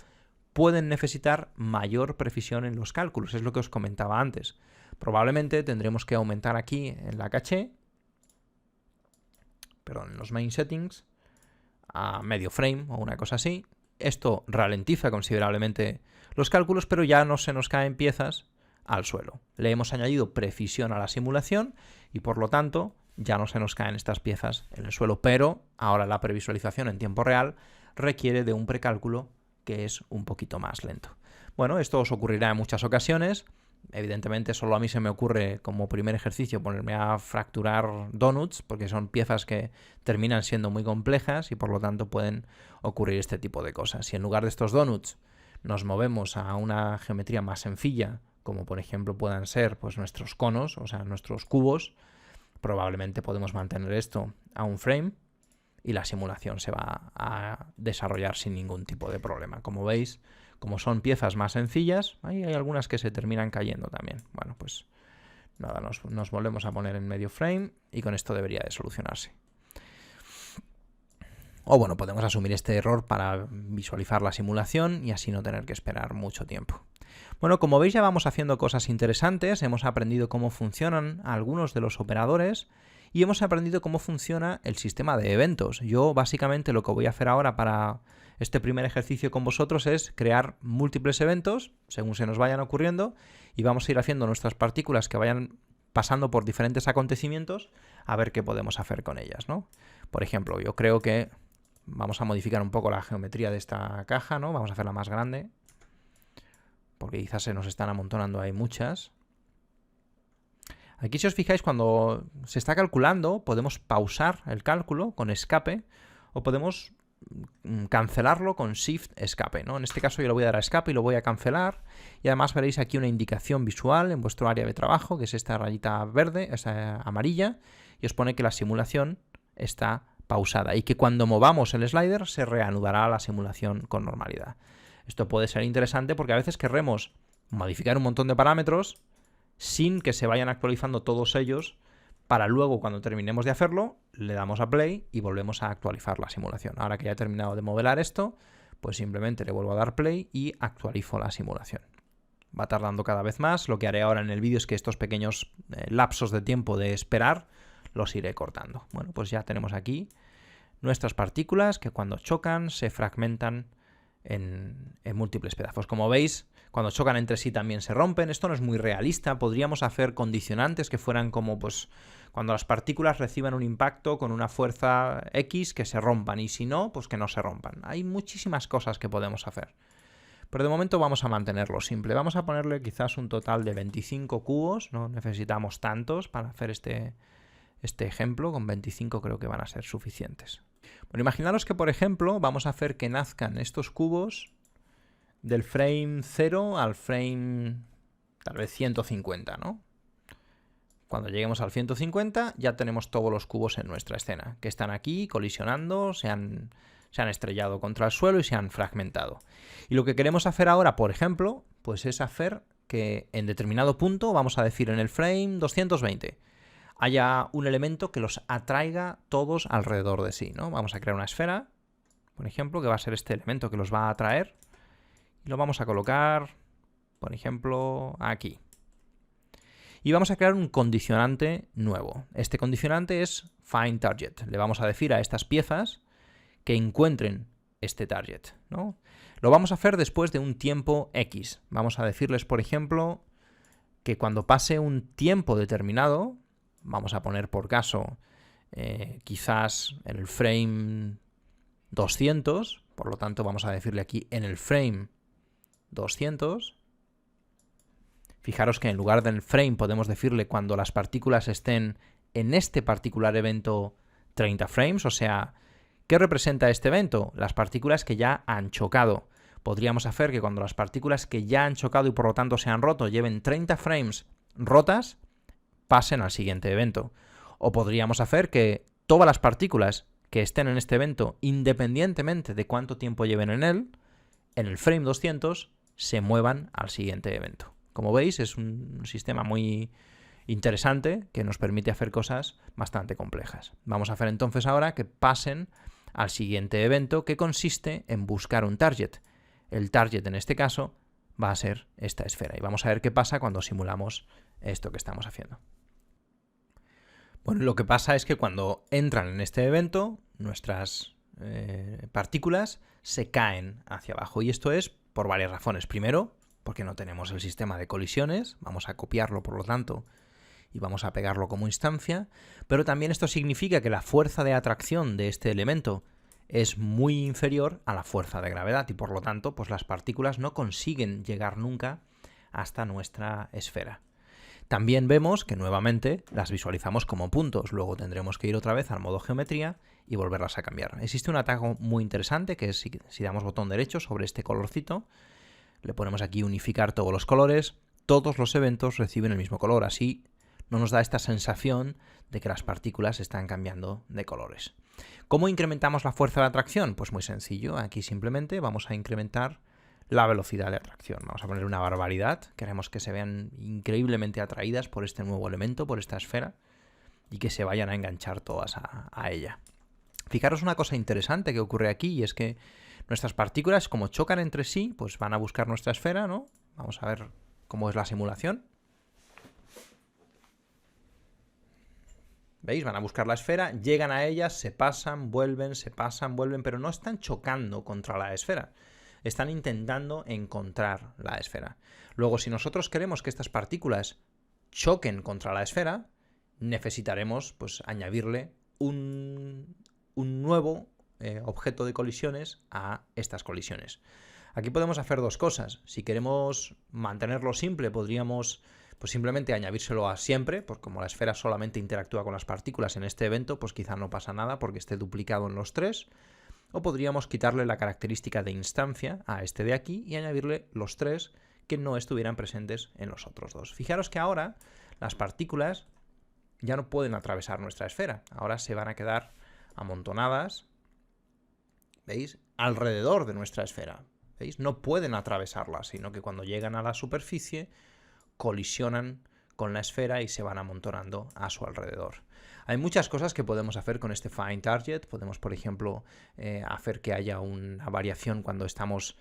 pueden necesitar mayor precisión en los cálculos, es lo que os comentaba antes. Probablemente tendremos que aumentar aquí en la caché, en los main settings, a medio frame o una cosa así. Esto ralentiza considerablemente los cálculos, pero ya no se nos caen piezas al suelo. Le hemos añadido precisión a la simulación y por lo tanto ya no se nos caen estas piezas en el suelo, pero ahora la previsualización en tiempo real requiere de un precálculo que es un poquito más lento. Bueno, esto os ocurrirá en muchas ocasiones. Evidentemente solo a mí se me ocurre como primer ejercicio ponerme a fracturar donuts, porque son piezas que terminan siendo muy complejas y por lo tanto pueden ocurrir este tipo de cosas. Si en lugar de estos donuts nos movemos a una geometría más sencilla, como por ejemplo puedan ser pues, nuestros conos, o sea, nuestros cubos, probablemente podemos mantener esto a un frame y la simulación se va a desarrollar sin ningún tipo de problema. Como veis, como son piezas más sencillas, hay algunas que se terminan cayendo también. Bueno, pues nada, nos volvemos a poner en medio frame y con esto debería de solucionarse. O bueno, podemos asumir este error para visualizar la simulación y así no tener que esperar mucho tiempo. Bueno, como veis ya vamos haciendo cosas interesantes, hemos aprendido cómo funcionan algunos de los operadores y hemos aprendido cómo funciona el sistema de eventos. Yo básicamente lo que voy a hacer ahora para este primer ejercicio con vosotros es crear múltiples eventos según se nos vayan ocurriendo y vamos a ir haciendo nuestras partículas que vayan pasando por diferentes acontecimientos a ver qué podemos hacer con ellas, ¿no? Por ejemplo, yo creo que vamos a modificar un poco la geometría de esta caja, ¿no? Vamos a hacerla más grande porque quizás se nos están amontonando ahí muchas. Aquí si os fijáis, cuando se está calculando, podemos pausar el cálculo con escape o podemos cancelarlo con Shift Escape, ¿no? En este caso yo le voy a dar a escape y lo voy a cancelar y además veréis aquí una indicación visual en vuestro área de trabajo, que es esta rayita verde, esta amarilla, y os pone que la simulación está pausada y que cuando movamos el slider se reanudará la simulación con normalidad. Esto puede ser interesante porque a veces querremos modificar un montón de parámetros sin que se vayan actualizando todos ellos para luego cuando terminemos de hacerlo le damos a play y volvemos a actualizar la simulación. Ahora que ya he terminado de modelar esto, pues simplemente le vuelvo a dar play y actualizo la simulación. Va tardando cada vez más. Lo que haré ahora en el vídeo es que estos pequeños lapsos de tiempo de esperar los iré cortando. Bueno, pues ya tenemos aquí nuestras partículas que cuando chocan se fragmentan en múltiples pedazos. Como veis, cuando chocan entre sí también se rompen. Esto no es muy realista. Podríamos hacer condicionantes que fueran como pues cuando las partículas reciban un impacto con una fuerza X que se rompan y si no, pues que no se rompan. Hay muchísimas cosas que podemos hacer. Pero de momento vamos a mantenerlo simple. Vamos a ponerle quizás un total de 25 cubos. No necesitamos tantos para hacer este ejemplo. Con 25 creo que van a ser suficientes. Bueno, imaginaros que, por ejemplo, vamos a hacer que nazcan estos cubos del frame 0 al frame tal vez 150, ¿no? Cuando lleguemos al 150 ya tenemos todos los cubos en nuestra escena, que están aquí colisionando, se han estrellado contra el suelo y se han fragmentado. Y lo que queremos hacer ahora, por ejemplo, pues es hacer que en determinado punto, vamos a decir en el frame 220, haya un elemento que los atraiga todos alrededor de sí, ¿no? Vamos a crear una esfera, por ejemplo, que va a ser este elemento que los va a atraer. Y lo vamos a colocar, por ejemplo, aquí. Y vamos a crear un condicionante nuevo. Este condicionante es FindTarget. Le vamos a decir a estas piezas que encuentren este target, ¿no? Lo vamos a hacer después de un tiempo X. Vamos a decirles, por ejemplo, que cuando pase un tiempo determinado, vamos a poner por caso quizás en el frame 200, por lo tanto vamos a decirle aquí en el frame 200. Fijaros que en lugar del frame podemos decirle cuando las partículas estén en este particular evento 30 frames, o sea, ¿qué representa este evento? Las partículas que ya han chocado. Podríamos hacer que cuando las partículas que ya han chocado y por lo tanto se han roto lleven 30 frames rotas, pasen al siguiente evento. O podríamos hacer que todas las partículas que estén en este evento, independientemente de cuánto tiempo lleven en él, en el frame 200 se muevan al siguiente evento. Como veis, es un sistema muy interesante que nos permite hacer cosas bastante complejas. Vamos a hacer entonces ahora que pasen al siguiente evento, que consiste en buscar un target. El target en este caso va a ser esta esfera. Y vamos a ver qué pasa cuando simulamos esto que estamos haciendo. Bueno, lo que pasa es que cuando entran en este evento, nuestras partículas se caen hacia abajo. Y esto es por varias razones. Primero, porque no tenemos el sistema de colisiones. Vamos a copiarlo, por lo tanto, y vamos a pegarlo como instancia. Pero también esto significa que la fuerza de atracción de este elemento es muy inferior a la fuerza de gravedad y por lo tanto pues las partículas no consiguen llegar nunca hasta nuestra esfera. También vemos que nuevamente las visualizamos como puntos, luego tendremos que ir otra vez al modo geometría y volverlas a cambiar. Existe un atajo muy interesante que es si damos botón derecho sobre este colorcito, le ponemos aquí unificar todos los colores, todos los eventos reciben el mismo color, así no nos da esta sensación de que las partículas están cambiando de colores. ¿Cómo incrementamos la fuerza de atracción? Pues muy sencillo, aquí simplemente vamos a incrementar la velocidad de atracción. Vamos a poner una barbaridad, queremos que se vean increíblemente atraídas por este nuevo elemento, por esta esfera, y que se vayan a enganchar todas a ella. Fijaros una cosa interesante que ocurre aquí, y es que nuestras partículas, como chocan entre sí, pues van a buscar nuestra esfera, ¿no? Vamos a ver cómo es la simulación. ¿Veis? Van a buscar la esfera, llegan a ella, se pasan, vuelven, pero no están chocando contra la esfera. Están intentando encontrar la esfera. Luego, si nosotros queremos que estas partículas choquen contra la esfera, necesitaremos pues, añadirle un nuevo objeto de colisiones a estas colisiones. Aquí podemos hacer dos cosas. Si queremos mantenerlo simple, podríamos pues simplemente añadírselo a siempre, pues como la esfera solamente interactúa con las partículas en este evento, pues quizá no pasa nada porque esté duplicado en los tres. O podríamos quitarle la característica de instancia a este de aquí y añadirle los tres que no estuvieran presentes en los otros dos. Fijaros que ahora las partículas ya no pueden atravesar nuestra esfera. Ahora se van a quedar amontonadas, ¿veis?, alrededor de nuestra esfera. ¿Veis? No pueden atravesarla, sino que cuando llegan a la superficie colisionan con la esfera y se van amontonando a su alrededor. Hay muchas cosas que podemos hacer con este Find Target. Podemos, por ejemplo, hacer que haya una variación cuando estamos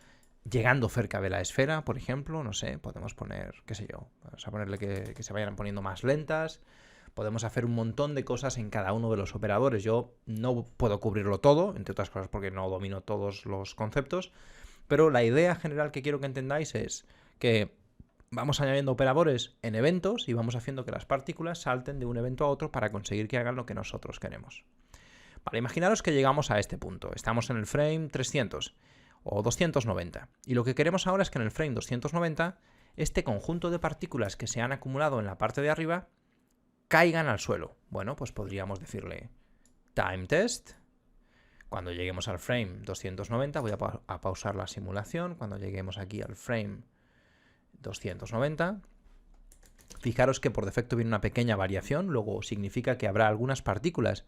llegando cerca de la esfera, por ejemplo. No sé, podemos poner, qué sé yo, vamos a ponerle que se vayan poniendo más lentas. Podemos hacer un montón de cosas en cada uno de los operadores. Yo no puedo cubrirlo todo, entre otras cosas porque no domino todos los conceptos, pero la idea general que quiero que entendáis es que vamos añadiendo operadores en eventos y vamos haciendo que las partículas salten de un evento a otro para conseguir que hagan lo que nosotros queremos. Vale, imaginaros que llegamos a este punto. Estamos en el frame 300 o 290 y lo que queremos ahora es que en el frame 290 este conjunto de partículas que se han acumulado en la parte de arriba caigan al suelo. Bueno, pues podríamos decirle time test. Cuando lleguemos al frame 290 voy a pausar la simulación. Cuando lleguemos aquí al frame 290, fijaros que por defecto viene una pequeña variación, luego significa que habrá algunas partículas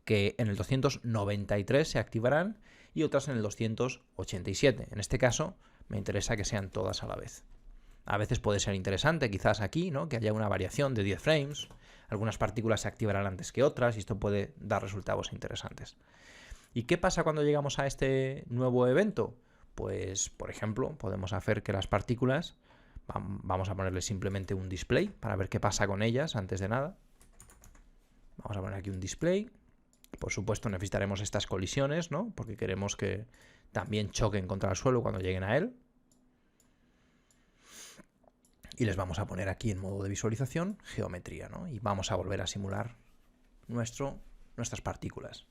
que en el 293 se activarán y otras en el 287. En este caso me interesa que sean todas a la vez. A veces puede ser interesante, quizás aquí, ¿no?, que haya una variación de 10 frames, algunas partículas se activarán antes que otras y esto puede dar resultados interesantes. ¿Y qué pasa cuando llegamos a este nuevo evento? Pues, por ejemplo, podemos hacer que las partículas, vamos a ponerle simplemente un display para ver qué pasa con ellas antes de nada. Vamos a poner aquí un display. Por supuesto necesitaremos estas colisiones, ¿no?, porque queremos que también choquen contra el suelo cuando lleguen a él. Y les vamos a poner aquí en modo de visualización geometría, ¿no?, y vamos a volver a simular nuestras partículas.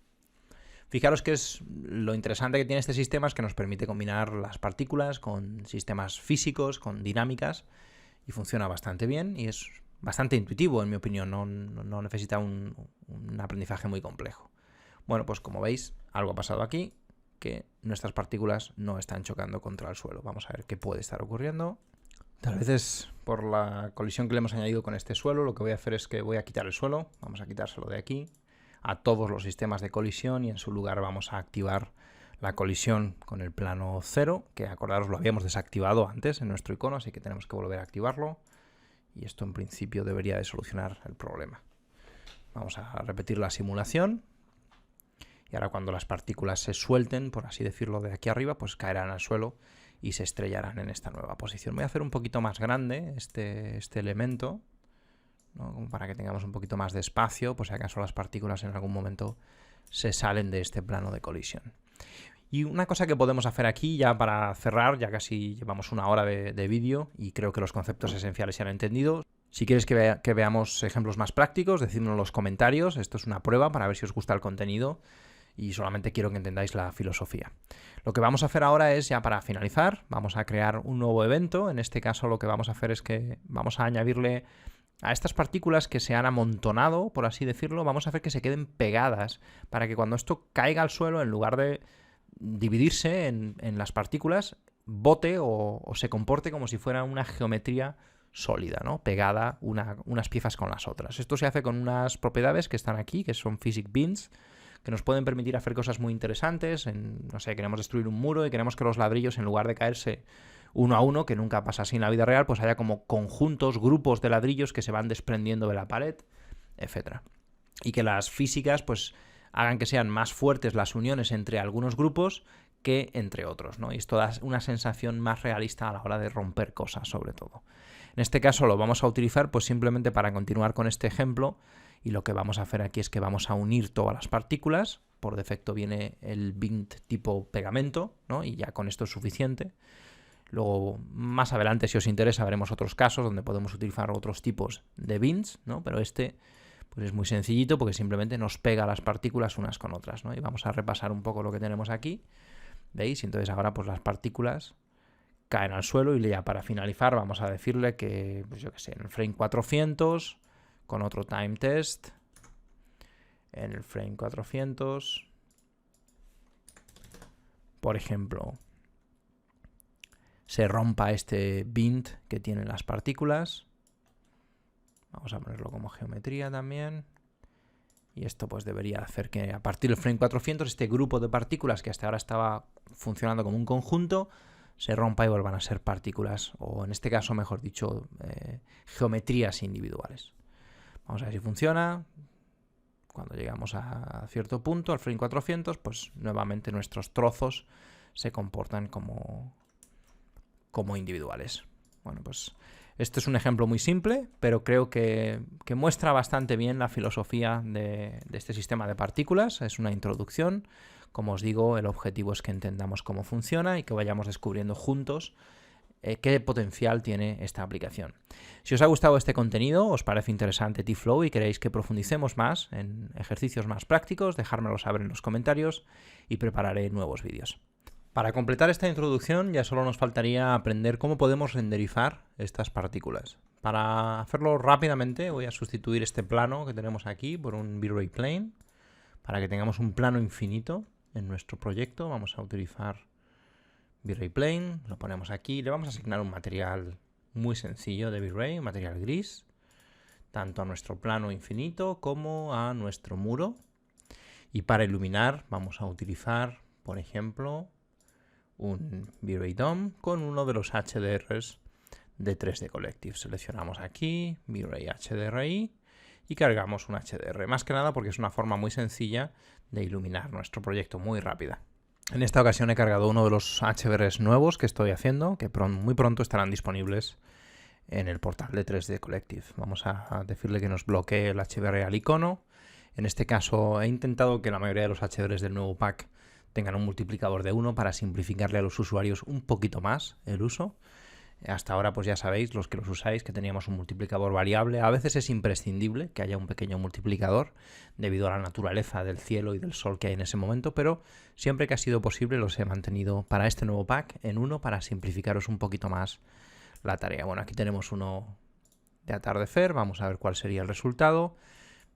Fijaros que es lo interesante que tiene este sistema es que nos permite combinar las partículas con sistemas físicos, con dinámicas, y funciona bastante bien y es bastante intuitivo, en mi opinión, no necesita un aprendizaje muy complejo. Bueno, pues como veis, algo ha pasado aquí, que nuestras partículas no están chocando contra el suelo. Vamos a ver qué puede estar ocurriendo. Tal vez es por la colisión que le hemos añadido con este suelo. Lo que voy a hacer es que voy a quitar el suelo, vamos a quitárselo de aquí, a todos los sistemas de colisión, y en su lugar vamos a activar la colisión con el plano 0, que acordaros lo habíamos desactivado antes en nuestro icono, así que tenemos que volver a activarlo y esto en principio debería de solucionar el problema. Vamos a repetir la simulación y ahora cuando las partículas se suelten, por así decirlo, de aquí arriba, pues caerán al suelo y se estrellarán en esta nueva posición. Voy a hacer un poquito más grande este elemento, ¿no?, como para que tengamos un poquito más de espacio, por si acaso las partículas en algún momento se salen de este plano de colisión. Y una cosa que podemos hacer aquí ya para cerrar, ya casi llevamos una hora de vídeo y creo que los conceptos esenciales se han entendido. Si quieres que veamos ejemplos más prácticos, decídmelo en los comentarios. Esto es una prueba para ver si os gusta el contenido y solamente quiero que entendáis la filosofía. Lo que vamos a hacer ahora es, ya para finalizar, vamos a crear un nuevo evento. En este caso lo que vamos a hacer es que vamos a añadirle a estas partículas que se han amontonado, por así decirlo, vamos a hacer que se queden pegadas para que cuando esto caiga al suelo, en lugar de dividirse en las partículas, bote o se comporte como si fuera una geometría sólida, ¿no? Pegada unas piezas con las otras. Esto se hace con unas propiedades que están aquí, que son Physics Beans, que nos pueden permitir hacer cosas muy interesantes. No sé, queremos destruir un muro y queremos que los ladrillos, en lugar de caerse uno a uno, que nunca pasa así en la vida real, pues haya como conjuntos, grupos de ladrillos que se van desprendiendo de la pared, etc. Y que las físicas, pues, hagan que sean más fuertes las uniones entre algunos grupos que entre otros, ¿no? Y esto da una sensación más realista a la hora de romper cosas, sobre todo. En este caso lo vamos a utilizar pues simplemente para continuar con este ejemplo, y lo que vamos a hacer aquí es que vamos a unir todas las partículas. Por defecto viene el bint tipo pegamento, ¿no? Y ya con esto es suficiente. Luego, más adelante, si os interesa, veremos otros casos donde podemos utilizar otros tipos de bints, ¿no? Pero este pues es muy sencillito porque simplemente nos pega las partículas unas con otras, ¿no? Y vamos a repasar un poco lo que tenemos aquí, ¿veis? Y entonces ahora pues las partículas caen al suelo y ya para finalizar vamos a decirle que, pues yo qué sé, en el frame 400, con otro time test, en el frame 400, por ejemplo, se rompa este bint que tienen las partículas. Vamos a ponerlo como geometría también. Y esto pues debería hacer que a partir del frame 400 este grupo de partículas que hasta ahora estaba funcionando como un conjunto se rompa y vuelvan a ser partículas, o en este caso, mejor dicho, geometrías individuales. Vamos a ver si funciona. Cuando llegamos a cierto punto, al frame 400, pues nuevamente nuestros trozos se comportan como individuales. Bueno, pues este es un ejemplo muy simple, pero creo que muestra bastante bien la filosofía de este sistema de partículas. Es una introducción. Como os digo, el objetivo es que entendamos cómo funciona y que vayamos descubriendo juntos qué potencial tiene esta aplicación. Si os ha gustado este contenido, os parece interesante TFlow y queréis que profundicemos más en ejercicios más prácticos, dejármelo saber en los comentarios y prepararé nuevos vídeos. Para completar esta introducción ya solo nos faltaría aprender cómo podemos renderizar estas partículas. Para hacerlo rápidamente voy a sustituir este plano que tenemos aquí por un V-Ray Plane, para que tengamos un plano infinito en nuestro proyecto. Vamos a utilizar V-Ray Plane, lo ponemos aquí, le vamos a asignar un material muy sencillo de V-Ray, un material gris, tanto a nuestro plano infinito como a nuestro muro. Y para iluminar vamos a utilizar, por ejemplo, un V-Ray DOM con uno de los HDRs de 3D Collective. Seleccionamos aquí V-Ray HDRI y cargamos un HDR. Más que nada porque es una forma muy sencilla de iluminar nuestro proyecto, muy rápida. En esta ocasión he cargado uno de los HDRs nuevos que estoy haciendo, que muy pronto estarán disponibles en el portal de 3D Collective. Vamos a decirle que nos bloquee el HDR al icono. En este caso he intentado que la mayoría de los HDRs del nuevo pack tengan un multiplicador de 1 para simplificarle a los usuarios un poquito más el uso. Hasta ahora pues ya sabéis, los que los usáis, que teníamos un multiplicador variable. A veces es imprescindible que haya un pequeño multiplicador debido a la naturaleza del cielo y del sol que hay en ese momento, pero siempre que ha sido posible los he mantenido para este nuevo pack en 1 para simplificaros un poquito más la tarea. Bueno, aquí tenemos uno de atardecer, vamos a ver cuál sería el resultado.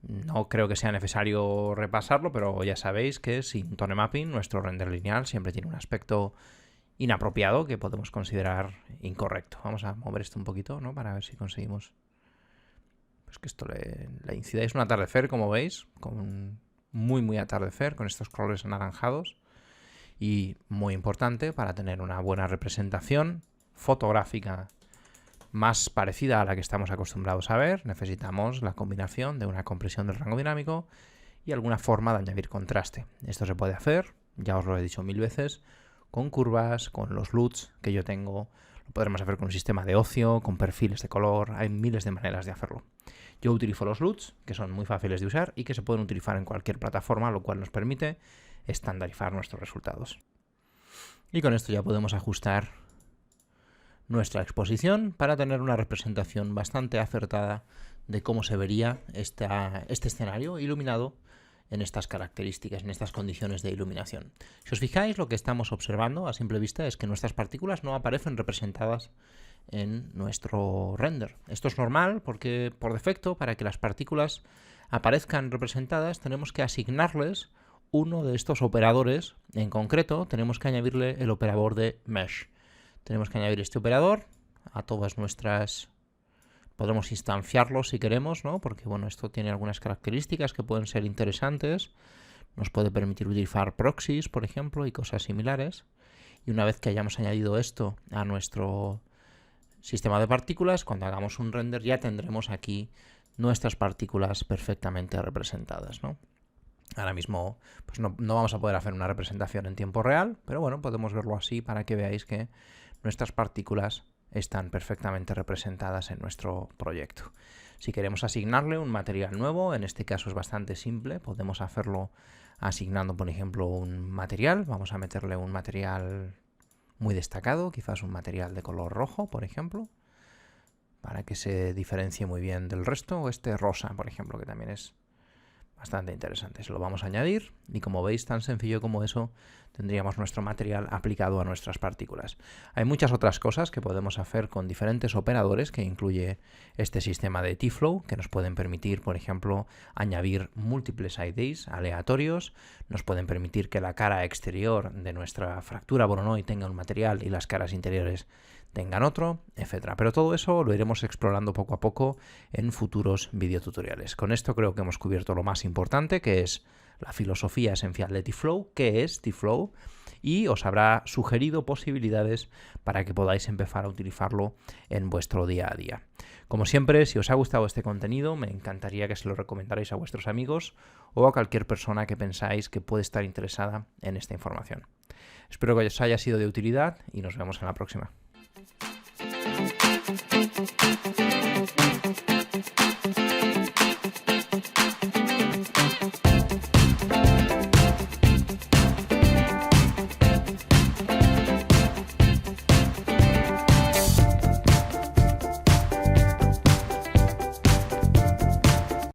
No creo que sea necesario repasarlo, pero ya sabéis que sin tone mapping nuestro render lineal siempre tiene un aspecto inapropiado que podemos considerar incorrecto. Vamos a mover esto un poquito, ¿no? Para ver si conseguimos pues que esto le incida. Es un atardecer, como veis, con muy atardecer, con estos colores anaranjados, y muy importante para tener una buena representación fotográfica más parecida a la que estamos acostumbrados a ver. Necesitamos la combinación de una compresión del rango dinámico y alguna forma de añadir contraste. Esto se puede hacer, ya os lo he dicho 1000 veces, con curvas, con los LUTs que yo tengo. Lo podremos hacer con un sistema de ocio, con perfiles de color. Hay miles de maneras de hacerlo. Yo utilizo los LUTs, que son muy fáciles de usar y que se pueden utilizar en cualquier plataforma, lo cual nos permite estandarizar nuestros resultados. Y con esto ya podemos ajustar nuestra exposición para tener una representación bastante acertada de cómo se vería este escenario iluminado en estas características, en estas condiciones de iluminación. Si os fijáis, lo que estamos observando a simple vista es que nuestras partículas no aparecen representadas en nuestro render. Esto es normal porque por defecto, para que las partículas aparezcan representadas, tenemos que asignarles uno de estos operadores. En concreto, tenemos que añadirle el operador de mesh. Tenemos que añadir este operador a todas nuestras... Podemos instanciarlo si queremos, ¿no? Porque bueno, esto tiene algunas características que pueden ser interesantes. Nos puede permitir utilizar proxies, por ejemplo, y cosas similares. Y una vez que hayamos añadido esto a nuestro sistema de partículas, cuando hagamos un render ya tendremos aquí nuestras partículas perfectamente representadas, ¿no? Ahora mismo pues no vamos a poder hacer una representación en tiempo real, pero bueno, podemos verlo así para que veáis que nuestras partículas están perfectamente representadas en nuestro proyecto. Si queremos asignarle un material nuevo, en este caso es bastante simple, podemos hacerlo asignando, por ejemplo, un material. Vamos a meterle un material muy destacado, quizás un material de color rojo, por ejemplo, para que se diferencie muy bien del resto, o este rosa, por ejemplo, que también es bastante interesante. Se lo vamos a añadir y como veis, tan sencillo como eso, tendríamos nuestro material aplicado a nuestras partículas. Hay muchas otras cosas que podemos hacer con diferentes operadores que incluye este sistema de T-Flow, que nos pueden permitir, por ejemplo, añadir múltiples IDs aleatorios, nos pueden permitir que la cara exterior de nuestra fractura Voronoi tenga un material y las caras interiores tengan otro, etcétera. Pero todo eso lo iremos explorando poco a poco en futuros videotutoriales. Con esto creo que hemos cubierto lo más importante, que es la filosofía esencial de T-Flow, qué es T-Flow, y os habrá sugerido posibilidades para que podáis empezar a utilizarlo en vuestro día a día. Como siempre, si os ha gustado este contenido, me encantaría que se lo recomendarais a vuestros amigos o a cualquier persona que pensáis que puede estar interesada en esta información. Espero que os haya sido de utilidad y nos vemos en la próxima.